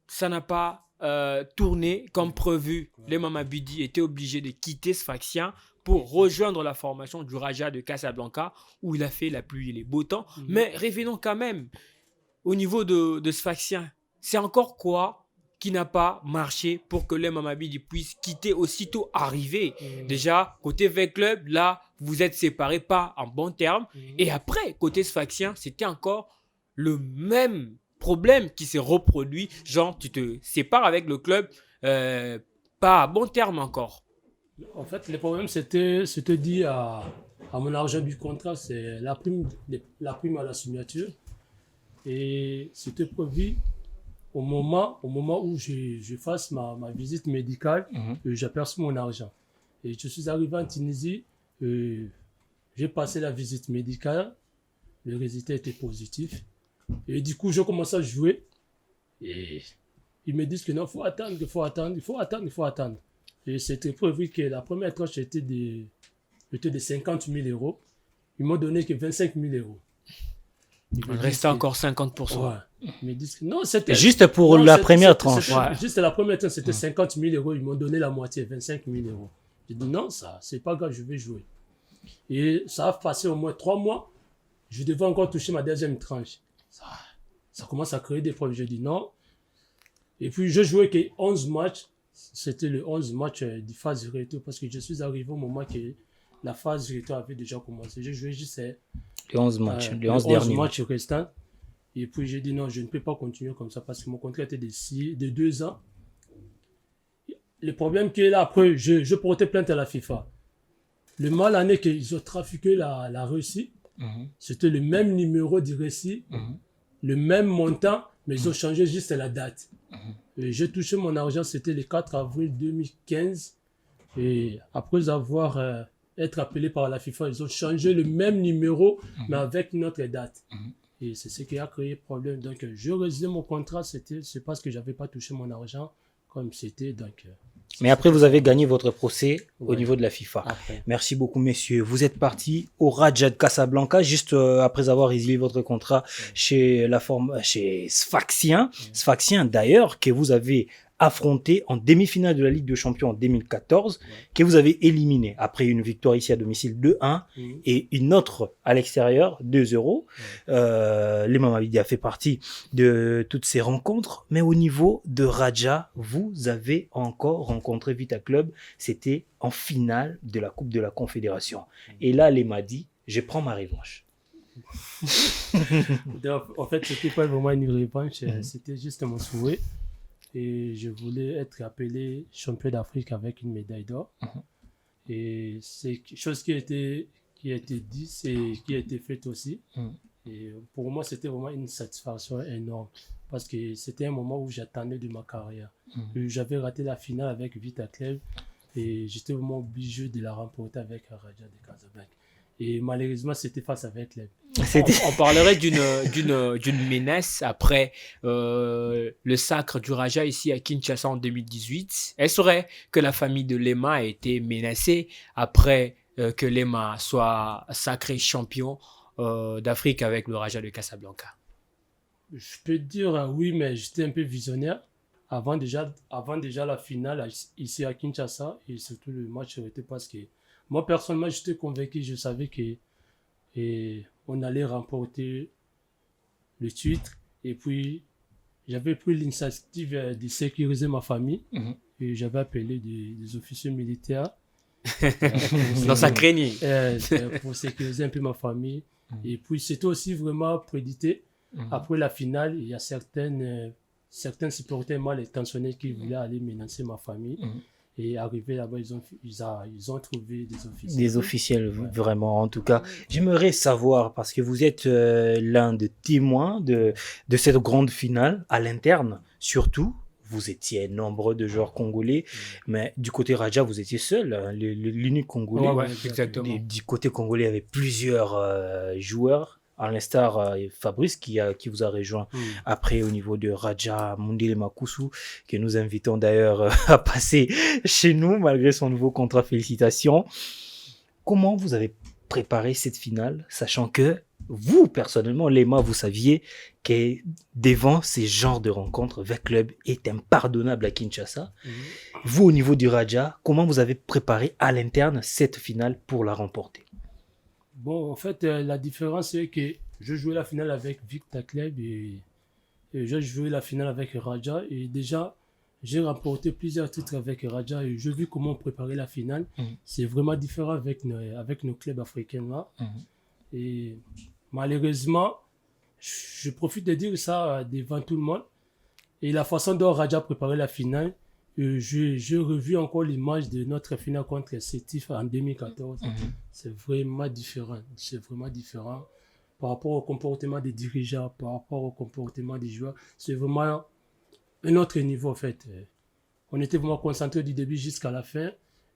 ça n'a pas tourné comme prévu. Les Mamabidi étaient obligés de quitter Sfaxien pour rejoindre la formation du Raja de Casablanca où il a fait la pluie et les beaux temps. Mais revenons quand même au niveau de Sfaxien. C'est encore quoi qui n'a pas marché pour que les Mamabidi puissent quitter aussitôt arrivé? Déjà, côté V-Club, là, vous êtes séparés pas en bons termes. Et après, côté Sfaxien, c'était encore le même problème qui s'est reproduit, genre tu te sépares avec le club, pas à bon terme encore. En fait, le problème, c'était dit à mon argent du contrat, c'est la prime à la signature. Et c'était prévu au moment où je fasse ma visite médicale, j'ai perçu mon argent. Et je suis arrivé en Tunisie, j'ai passé la visite médicale, le résultat était positif. Et du coup, je commence à jouer. Et ils me disent que non, il faut attendre. Et c'était prévu que la première tranche était de 50 000 euros. Ils m'ont donné que 25 000 euros. Il restait encore 50%. Ouais. Ils me disent que non, c'était... Juste pour la première tranche. Juste la première tranche, c'était 50 000 euros. Ils m'ont donné la moitié, 25 000 euros. J'ai dit non, ça, c'est pas grave, je vais jouer. Et ça a passé au moins 3 mois. Je devais encore toucher ma deuxième tranche. Ça commence à créer des problèmes. J'ai dit non. Et puis, je jouais que 11 matchs. C'était le 11 match du phase retour parce que je suis arrivé au moment que la phase retour avait déjà commencé. J'ai joué juste les 11 matchs, les 11 derniers matchs restants. Et puis j'ai dit non, je ne peux pas continuer comme ça parce que mon contrat était de 2 ans. Le problème qui est là, après, je portais plainte à la FIFA. Le mal en est qu'ils ont trafiqué la Russie. C'était le même numéro du récit, le même montant, mais ils ont changé juste la date. Et j'ai touché mon argent, c'était le 4 avril 2015. Et après avoir été appelé par la FIFA, ils ont changé le même numéro, mais avec notre date. Et c'est ce qui a créé problème. Donc, je résiliais mon contrat, c'est parce que je n'avais pas touché mon argent comme c'était. Donc, mais après, vous avez gagné votre procès au niveau de la FIFA. Après. Merci beaucoup, messieurs. Vous êtes partis au Raja de Casablanca juste après avoir résilié votre contrat chez Sfaxien. Sfaxien, d'ailleurs, que vous avez affronté en demi-finale de la Ligue des Champions en 2014, que vous avez éliminé après une victoire ici à domicile 2-1 et une autre à l'extérieur 2-0. L'Imam Abidi a fait partie de toutes ces rencontres, mais au niveau de Raja, vous avez encore rencontré Vita Club, c'était en finale de la Coupe de la Confédération. Et là, les m'a dit, je prends ma revanche. En fait, c'était pas vraiment une revanche, c'était juste mon souhait. Et je voulais être appelé champion d'Afrique avec une médaille d'or. Et c'est quelque chose qui a été dit, qui a été fait aussi. Et pour moi, c'était vraiment une satisfaction énorme. Parce que c'était un moment où j'attendais de ma carrière. J'avais raté la finale avec Vita Club. Et j'étais vraiment obligé de la remporter avec Raja de Casablanca. Et malheureusement, c'était face avec l'Aigle. On parlerait d'une menace après le sacre du Raja ici à Kinshasa en 2018. Est-ce vrai que la famille de Lema a été menacée après que Lema soit sacré champion d'Afrique avec le Raja de Casablanca? Je peux dire oui, mais j'étais un peu visionnaire. Avant déjà la finale ici à Kinshasa et surtout le match était parce que moi personnellement j'étais convaincu, je savais que on allait remporter le titre et puis j'avais pris l'initiative de sécuriser ma famille et j'avais appelé des officiers militaires dans sa craignée pour sécuriser un peu ma famille et puis c'était aussi vraiment prédité. Après la finale, il y a certains supporters mal intentionnés qui voulaient aller menacer ma famille. Et arrivé là-bas, ils ont trouvé des officiels. Des officiels, vraiment. En tout cas, j'aimerais savoir, parce que vous êtes l'un des témoins de cette grande finale, à l'interne, surtout. Vous étiez nombreux de joueurs congolais, mais du côté Raja, vous étiez seul, hein, l'unique congolais. Ouais, exactement. Du côté congolais, il y avait plusieurs joueurs. À l'instar Fabrice qui vous a rejoint après au niveau de Raja Mundele Makusu, que nous invitons d'ailleurs à passer chez nous malgré son nouveau contrat. Félicitations. Comment vous avez préparé cette finale, sachant que vous, personnellement, Lema, vous saviez que devant ces genres de rencontres, V Club est impardonnable à Kinshasa. Vous, au niveau du Raja, comment vous avez préparé à l'interne cette finale pour la remporter? Bon, en fait, la différence, c'est que je jouais la finale avec Vita Club et je jouais la finale avec Raja. Et déjà, j'ai remporté plusieurs titres avec Raja et j'ai vu comment préparer la finale. C'est vraiment différent avec nos clubs africains là. Et malheureusement, je profite de dire ça devant tout le monde. Et la façon dont Raja préparait la finale, j'ai revu encore l'image de notre finale contre Sétif en 2014. C'est vraiment différent. C'est vraiment différent par rapport au comportement des dirigeants, par rapport au comportement des joueurs. C'est vraiment un autre niveau en fait. On était vraiment concentrés du début jusqu'à la fin.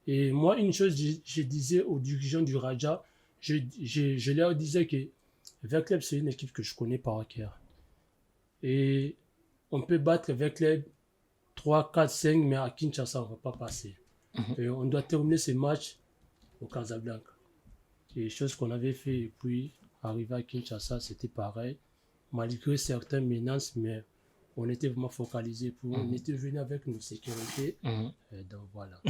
Et moi, une chose, je disais aux dirigeants du Raja, je leur disais que Verkleb, c'est une équipe que je connais par cœur. Et on peut battre Verkleb 3, 4, 5, mais à Kinshasa, on ne va pas passer. Et on doit terminer ces matchs au Casablanca. Et chose qu'on avait fait, et puis arriver à Kinshasa, c'était pareil. Malgré certaines menaces, mais on était vraiment focalisé pour. On était venu avec nos sécurités. Donc voilà.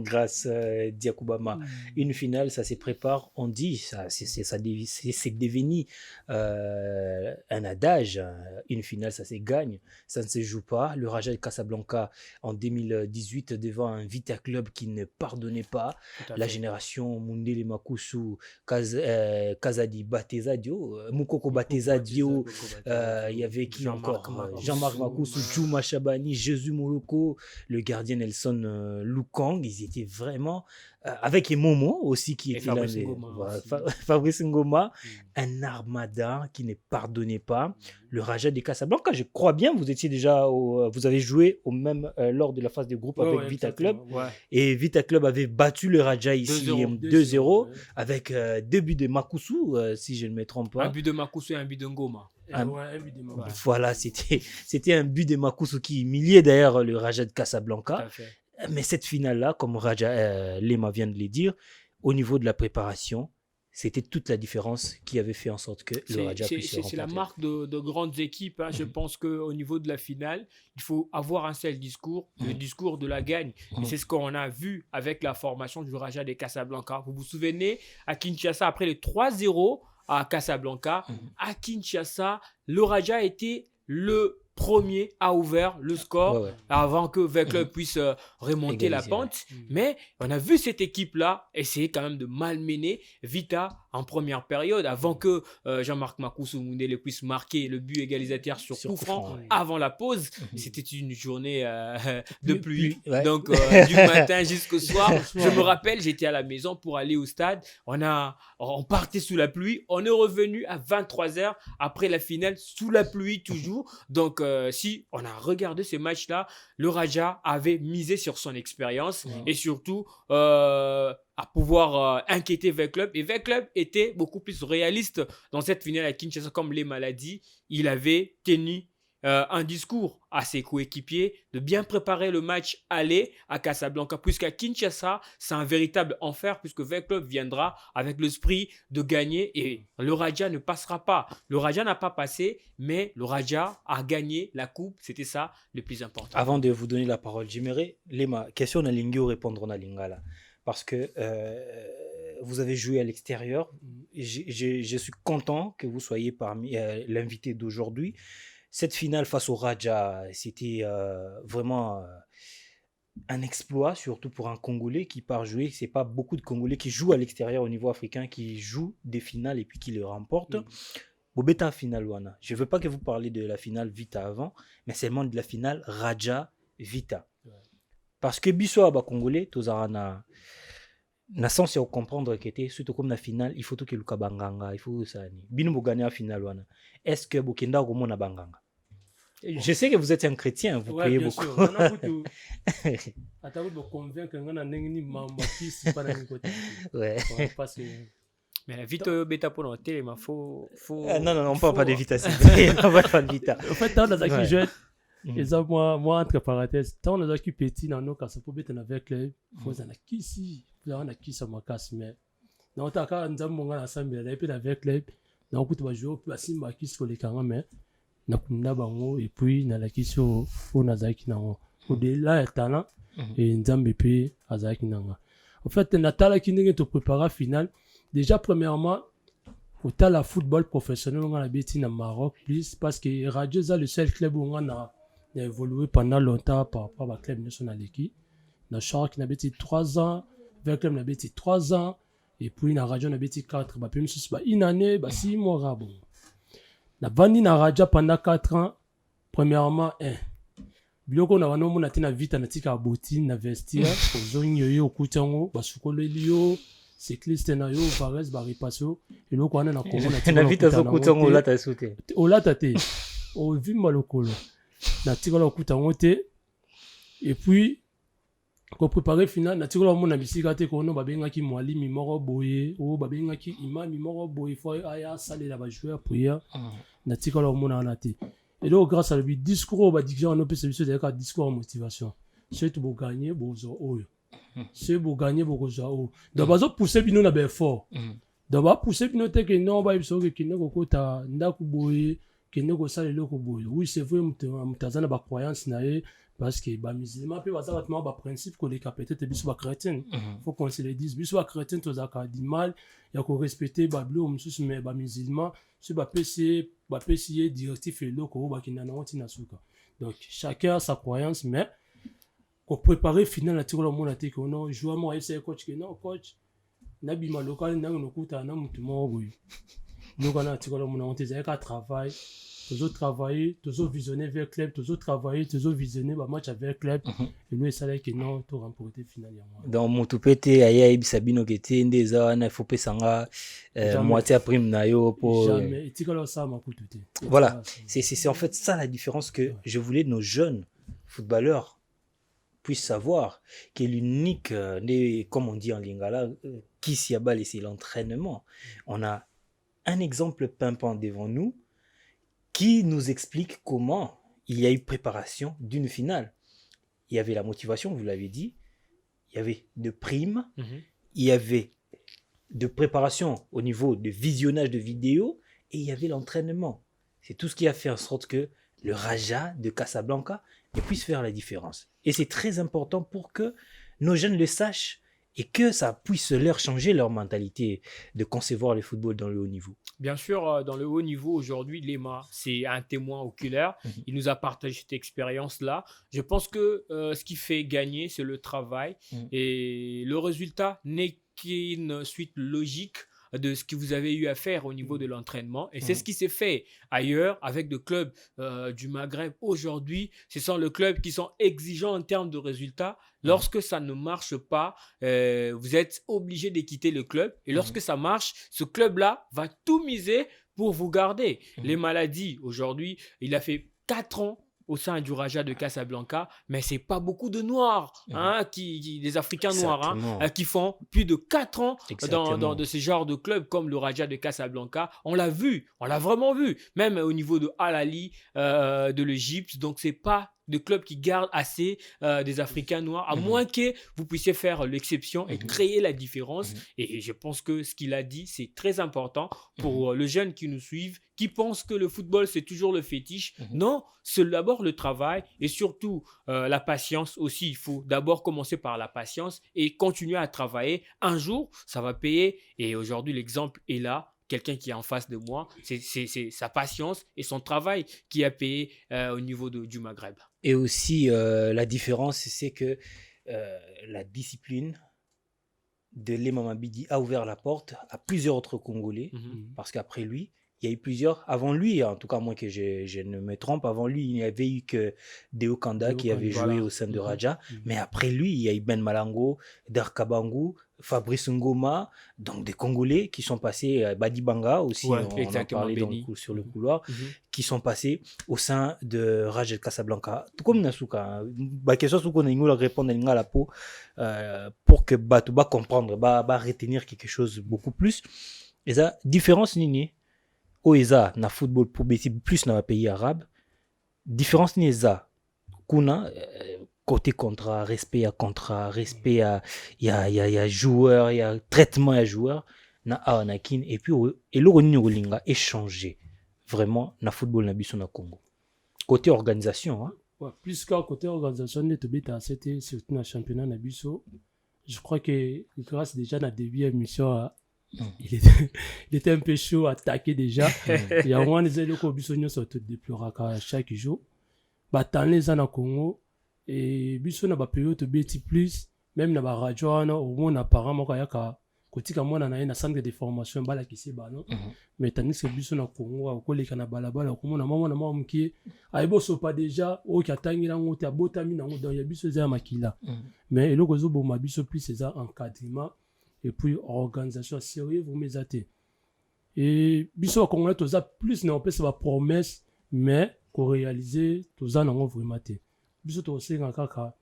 Grâce Diakoubama. Une finale, ça se prépare, on dit, c'est devenu un adage. Une finale, ça se gagne, ça ne se joue pas. Le Raja de Casablanca en 2018 devant un Vita Club qui ne pardonnait pas. La génération Mundele Makusu, Kazadi Batezadio, Mukoko Batezadio, il y avait qui encore Jean-Marc Makusu, Djouma Chabani, Jésus Moloko, le gardien Nelson Lukang. Ils étaient vraiment avec Momo aussi qui était là, Fabrice Ngoma, un armada qui ne pardonnait pas. Le Raja de Casablanca, je crois bien, vous étiez déjà vous avez joué au même lors de la phase de groupe avec Vita Club, et Vita Club avait battu le Raja ici 2-0 avec 2 buts de Makusu, si je ne me trompe pas. Un but de Makusu et un but de Ngoma. Voilà, c'était un but de Makusu qui humiliait d'ailleurs le Raja de Casablanca. Mais cette finale-là, comme Raja Lema vient de le dire, au niveau de la préparation, c'était toute la différence qui avait fait en sorte que le Raja puisse se remporter. C'est la marque de grandes équipes. Je pense qu'au niveau de la finale, il faut avoir un seul discours, le discours de la gagne. Et c'est ce qu'on a vu avec la formation du Raja de Casablanca. Vous vous souvenez, à Kinshasa, après les 3-0 à Casablanca, à Kinshasa, le Raja était le premier a ouvert le score avant que Verkleb puisse remonter la pente. Mais on a vu cette équipe-là essayer quand même de malmener Vita en première période avant que Jean-Marc Makusu Mundele puisse marquer le but égalisateur sur coup franc avant la pause. C'était une journée de pluie. Donc du matin jusqu'au soir, je me rappelle, j'étais à la maison pour aller au stade. On partait sous la pluie. On est revenu à 23h après la finale sous la pluie toujours. Donc si on a regardé ce match-là, le Raja avait misé sur son expérience et surtout à pouvoir inquiéter Verkleb. Et Verkleb était beaucoup plus réaliste dans cette finale à Kinshasa, comme les maladies. Il avait tenu un discours à ses coéquipiers de bien préparer le match aller à Casablanca, puisqu'à Kinshasa, c'est un véritable enfer, puisque Verkleb viendra avec l'esprit de gagner et le Raja ne passera pas. Le Raja n'a pas passé, mais le Raja a gagné la coupe. C'était ça le plus important. Avant de vous donner la parole, j'aimerais, Lema, question na Lingio répondre na Lingala, parce que vous avez joué à l'extérieur. Je suis content que vous soyez parmi l'invité d'aujourd'hui. Cette finale face au Raja, c'était vraiment un exploit, surtout pour un Congolais qui part jouer. Ce n'est pas beaucoup de Congolais qui jouent à l'extérieur au niveau africain, qui jouent des finales et puis qui les remportent. Bobeta finale, Wana. Je ne veux pas que vous parliez de la finale Vita avant, mais seulement de la finale Raja-Vita. Parce que Bissau, Congolais, Tozarana, na sens ya comprendre que était surtout comme la finale, il faut tout que Luka Banganga, il faut ça ni binu bo gagner la finale wana. Est-ce que bokenda ko mona Banganga? Je sais que vous êtes un chrétien, vous priez beaucoup. Attends, vous convaincre que ngana nengni mamba qui c'est pas dans côté. Mais vite bêta pour l'hôtel, il faut non, on parle pas de Vita, on va pas de Vita. En fait, dans la qui joue exemple moi entre parenthèses, tant on a qui petit dans nos cas, ça peut être avec les faut en qui si on a qui ça m'a casse mais non t'as quand nous avons on ensemble et puis avec les donc tu vas jouer plus si ma qui sur les carans mais na bango et puis na la qui sur on a zaki na au delà talent et nzambe puis azaki nanga en fait natala qui n'est te préparer finale déjà premièrement au la football professionnel on a habité au Maroc plus parce que Radio ça le seul club où on a évolué pendant longtemps par rapport à club national qui na Shark n'a habité 3 ans Verkleb n'a habité 3 ans et puis na Radio n'a habité 4 bah puis une année bah 6 mois bon Na bandi na Raja pendant 4 ans. Premièrement, biloko na wana mona tina vita na tika boti na vestir ozongi yo okutango basukolo elio cycliste na yo Varese ba repasso eloko wana na kongo na tina vita zo kutango lata soute olata te o vimba lokolo na tika okutango te et puis ko préparer final na tika mona bisika te kono babengaki mwalimi moko boye o babengaki imami moko boye fo aya salela ba joueur prière na tika mona na te. Et donc, grâce à lui, discours, bah, diction, on peut se dire qu'un discours en motivation. C'est pour gagner, c'est pour gagner, donc, bah, pousser, puis nous, on a bien fort. Donc, bah, pousser, puis nous, que non, bah, il faut que nous, kota, ndaku boye, que nous, ça, les locaux boye. Oui, c'est vrai, m'tazana, bah, croyance, nae, parce que, bah, musulman, puis, bah, ça, bah, principe, que les capitaux, t'es bis, bah, chrétien. Faut qu'on se le dise. Bis, bah, chrétien, t'as qu'à dire mal, il y a qu'on respecter, bah, bleu, mais, bah, musulman, c'est, bah, essayer directif et locaux, bah, qui n'en ont pas souka. Donc, chacun a sa croyance, mais, qu'on prépare final, la tire, le monde a été que non, joue à moi, essayer coach, que non, coach, n'abîme local, n'a pas de n'a pas oui. Donc, on a tiré le monde, on a qu'à travailler. Toujours travailler, toujours visionner vers le club, toujours travailler, toujours visionner le match avec le club. Et nous, ça que non, tout remporter finalement. Dans mon tout pété, aya Sabino qui était une des années, il faut payer ça moitié à prime nayo pour. Jamais. Ça m'a coûté. Voilà, c'est en fait ça la différence que je voulais nos jeunes footballeurs puissent savoir, qui est l'unique, comme on dit en lingala, qui s'y a balayé, c'est l'entraînement. On a un exemple pimpant devant nous qui nous explique comment il y a eu préparation d'une finale. Il y avait la motivation, vous l'avez dit, il y avait de primes, il y avait de préparation au niveau de visionnage de vidéos, et il y avait l'entraînement. C'est tout ce qui a fait en sorte que le Raja de Casablanca puisse faire la différence. Et c'est très important pour que nos jeunes le sachent et que ça puisse leur changer leur mentalité de concevoir le football dans le haut niveau. Bien sûr, dans le haut niveau aujourd'hui, Lema, c'est un témoin oculaire. Il nous a partagé cette expérience-là. Je pense que ce qui fait gagner, c'est le travail. Et le résultat n'est qu'une suite logique de ce que vous avez eu à faire au niveau de l'entraînement. Et c'est ce qui s'est fait ailleurs avec des clubs du Maghreb. Aujourd'hui, ce sont les clubs qui sont exigeants en termes de résultats. Lorsque ça ne marche pas, vous êtes obligé de quitter le club. Et lorsque ça marche, ce club-là va tout miser pour vous garder. Les maladies, aujourd'hui, il a fait 4 ans au sein du Raja de Casablanca, mais c'est pas beaucoup de Noirs, des Africains noirs, qui font plus de 4 ans dans de ce genre de clubs comme le Raja de Casablanca. On l'a vu, on l'a vraiment vu, même au niveau de Al Ahly de l'Égypte. Donc c'est pas de clubs qui gardent assez des Africains noirs, à moins que vous puissiez faire l'exception et créer la différence. Et je pense que ce qu'il a dit, c'est très important pour les jeunes qui nous suivent, qui pensent que le football, c'est toujours le fétiche. Non, c'est d'abord le travail et surtout la patience aussi. Il faut d'abord commencer par la patience et continuer à travailler. Un jour, ça va payer. Et aujourd'hui, l'exemple est là. Quelqu'un qui est en face de moi, c'est sa patience et son travail qui a payé au niveau du Maghreb. Et aussi, la différence, c'est que la discipline de Lema Mabidi a ouvert la porte à plusieurs autres Congolais, parce qu'après lui, il y a eu plusieurs, avant lui, en tout cas moi que je ne me trompe, avant lui, il n'y avait eu que Deo Kanda qui avait joué au sein de Raja, mais après lui, il y a eu Ben Malango, Darkabangu, Fabrice Ngoma, donc des Congolais qui sont passés, Badi Banga aussi, on en parlait sur le couloir, qui sont passés au sein de Raja de Casablanca. Tout comme Nasuka, la question c'est qu'on a répondre à la peau pour que Batouba comprendre, retenir quelque chose beaucoup plus. Et ça, différence nini, Oeza na football pour baisser plus dans les pays arabes, différence ni ça, kuna côté contrat, respect à contrat, respect à il y a joueur, il y a traitement à joueur na anakin et puis et le roni olinga échanger vraiment na football na biso na Congo. Côté organisation plus qu'à côté organisation de Tobita c'était surtout na championnat na biso. Je crois que grâce déjà na début émission il était un peu chaud à attaquer déjà. Il y a moins des élèves qui ont besoin de déplorer chaque jour. Dans les années Congo, et besoin de période de plus, même dans la radio, au moins apparemment il y a kotika mwana na ye na centre de formation balakisi bano mais tandis que biso na Congo akoleka na balabala okomona mwana mwa mokie ayibosopa déjà oyo atangi nango te abotami nango donc ya biso eza ya makila mais eloko ezoboma biso plus eza encadrement et puis organisation sérieux vraiment eza te et biso bakongolais toza plus na opesa bapromesse mais koréaliser toza nango vraiment te biso tokosenga kaka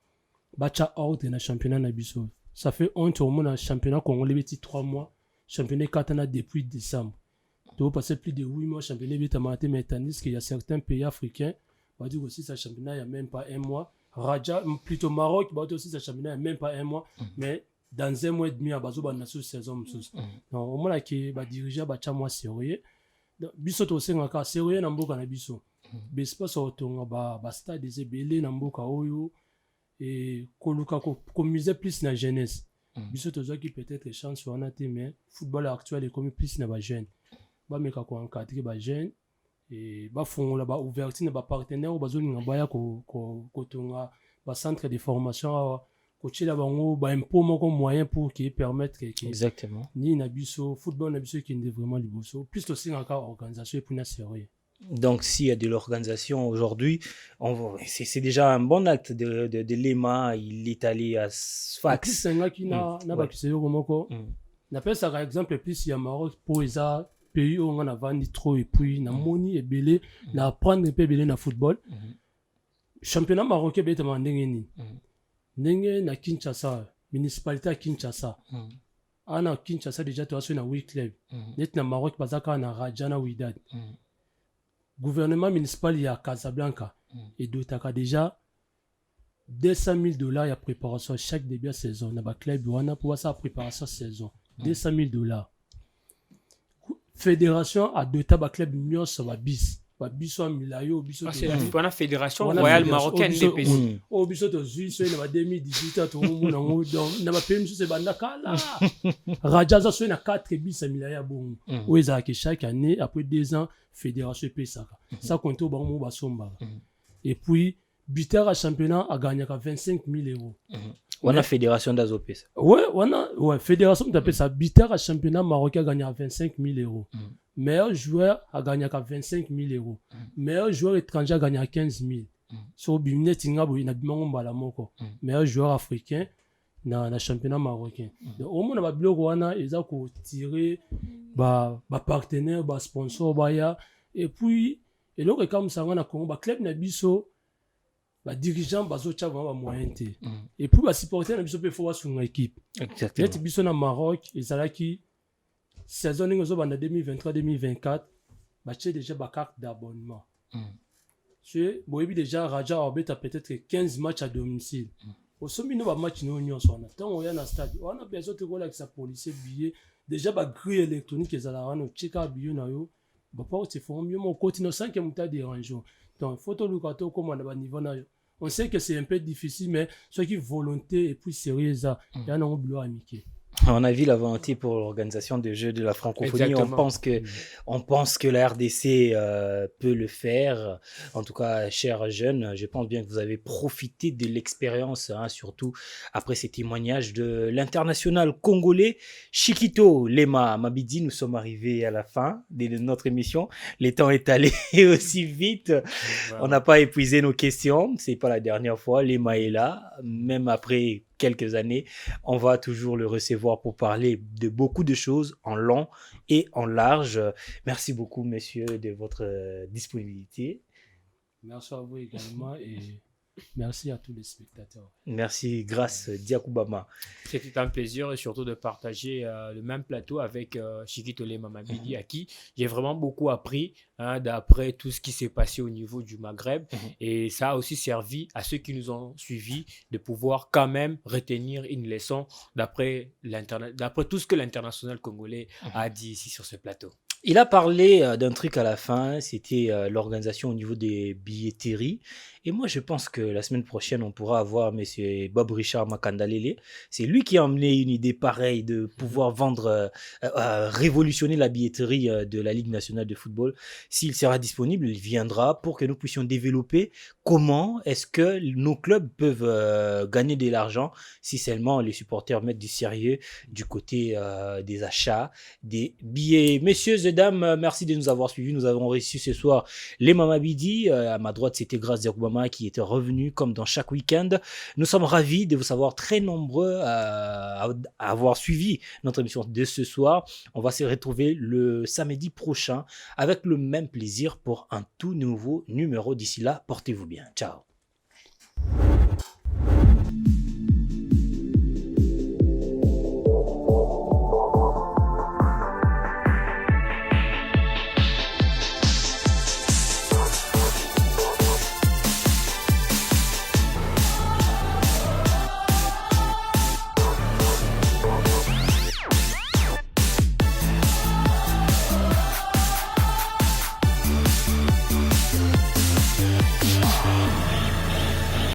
bacha ordre na championnat na biso. Ça fait honte au monde, championnat congolais beti 3 mois, championnat katana depuis décembre. Donc passer plus de 8 mois championnat beti amaté, mais tandis qu'il y a certains pays africains, on va dire aussi ça championnat il y a même pas 1 mois. Raja plutôt Maroc, on va dire aussi ça championnat il y a même pas 1 mois, mais dans 1 mois et demi à bazo ba naso saison sus. Donc au moins qui ba diriger bacha mois sérieux. Donc biso to senga ka sérieux na mboka na biso. Bespace otonga ba stade des ebele na mboka oyo. Et koluka ko miser plus na jeunesse biso toza qui peut-être chance wana te mais football actuel est comme plus na ba jeune ba meka ko encadrer ba jeune et ba fongola ba ouverture na ba partenaire ba zoni ngabaya ko tonga ba centre de formation ko tshela bango ba impôt moko moyen pour qui permettre que exactement ni na biso football na biso qui est vraiment liboso plus to singa ka organisation pour na sérieux. Donc, s'il y a de l'organisation aujourd'hui, c'est déjà un bon acte de l'EMA. Il est allé à Sfax. C'est un gars qui n'a pas pu se dire comment. On appelle ça, par exemple, plus il y a Maroc pour les pays où on a vendu trop et puis on a moni et belé, on a apprendre un peu belé dans le football. Championnat marocain, c'est un ndengeni. Ndenge na Kinshasa, municipalité à Kinshasa. À Kinshasa, déjà, tu as sur un 8 club. Net na Maroc, parce qu'on a Rajana Ouidad. Gouvernement municipal il y a Casablanca et d'autres déjà $200,000 à préparation chaque début de saison. Dans le club, on a pour ça préparation saison. $200,000. Fédération a deux tabac club mieux sur la bis. La bis en Milayo, bis au c'est la fédération royale marocaine des pays. Au bis au Zuisse, il y a 2018 tout le monde dans la pays c'est bandakala. Rajaza soit na 4 bis à Milayo bon. Où ils a que chaque année après 2 ans fédération paye ça. Ça compte au bon basomba. Et puis buteur à championnat a gagné 25,000 €. On a fédération d'Azopé. Ouais, fédération d'appelle ça buteur à championnat marocain a gagné 25,000 €. Meilleur joueur a gagné 25,000 €. Meilleur joueur étranger a gagné 15,000. So bimne tingabo ina bimango mbala moko. Meilleur joueur africain na championnat marocain. Donc au moins ba biloko wana eza ko tirer ba partenaire ba sponsor ba ya et puis eloko comme ça na Congo ba club na biso ba dirigeant bazo tcha vraiment ba moyen te. Et puis ba supporter na biso pe faut sur une équipe. Exactement. Net biso na Maroc ezalaki saison ningo zo banda 2023-2024 ba tché déjà ba carte d'abonnement. C'est boyebi déjà Raja Orbeta peut-être 15 matchs à domicile. Au sommet nous ba match no nyonso on attend on y a na stade. On a besoin de voir avec sa police billet déjà ba grille électronique ezala wana cheka billet na yo. Ba pas te font mieux mon côté no 5 muta dérangeant. Donc photo lukato comme on a ba niveau na yo. On sait que c'est un peu difficile mais ceux qui volonté et puis sérieux ça y a un boulot amical. On a vu la volonté pour l'organisation des Jeux de la francophonie. Exactement. On pense que la RDC peut le faire. En tout cas, chers jeunes, je pense bien que vous avez profité de l'expérience, surtout après ces témoignages de l'international congolais Chiquito Lema Mabidi. Nous sommes arrivés à la fin de notre émission. Le temps est allé aussi vite. Wow. On n'a pas épuisé nos questions. C'est pas la dernière fois. Lema est là, même après quelques années, on va toujours le recevoir pour parler de beaucoup de choses en long et en large. Merci beaucoup, messieurs, de votre disponibilité. Merci à vous également et merci à tous les spectateurs. Merci, grâce Diakoubama. C'était un plaisir et surtout de partager le même plateau avec Chiquito Lema Mabidi, à qui j'ai vraiment beaucoup appris d'après tout ce qui s'est passé au niveau du Maghreb. Et ça a aussi servi à ceux qui nous ont suivis de pouvoir quand même retenir une leçon d'après tout ce que l'international congolais a dit ici sur ce plateau. Il a parlé d'un truc à la fin, c'était l'organisation au niveau des billetteries. Et moi, je pense que la semaine prochaine, on pourra avoir Monsieur Bob Richard Makandalele. C'est lui qui a emmené une idée pareille de pouvoir vendre, révolutionner la billetterie de la Ligue nationale de football. S'il sera disponible, il viendra pour que nous puissions développer comment est-ce que nos clubs peuvent gagner de l'argent si seulement les supporters mettent du sérieux du côté des achats des billets. Messieurs et dames, merci de nous avoir suivis. Nous avons reçu ce soir les Mamabidi. À ma droite, c'était Grace Obama qui était revenu comme dans chaque week-end. Nous sommes ravis de vous savoir très nombreux à avoir suivi notre émission de ce soir. On va se retrouver le samedi prochain avec le même plaisir pour un tout nouveau numéro. D'ici là, portez-vous bien. Ciao.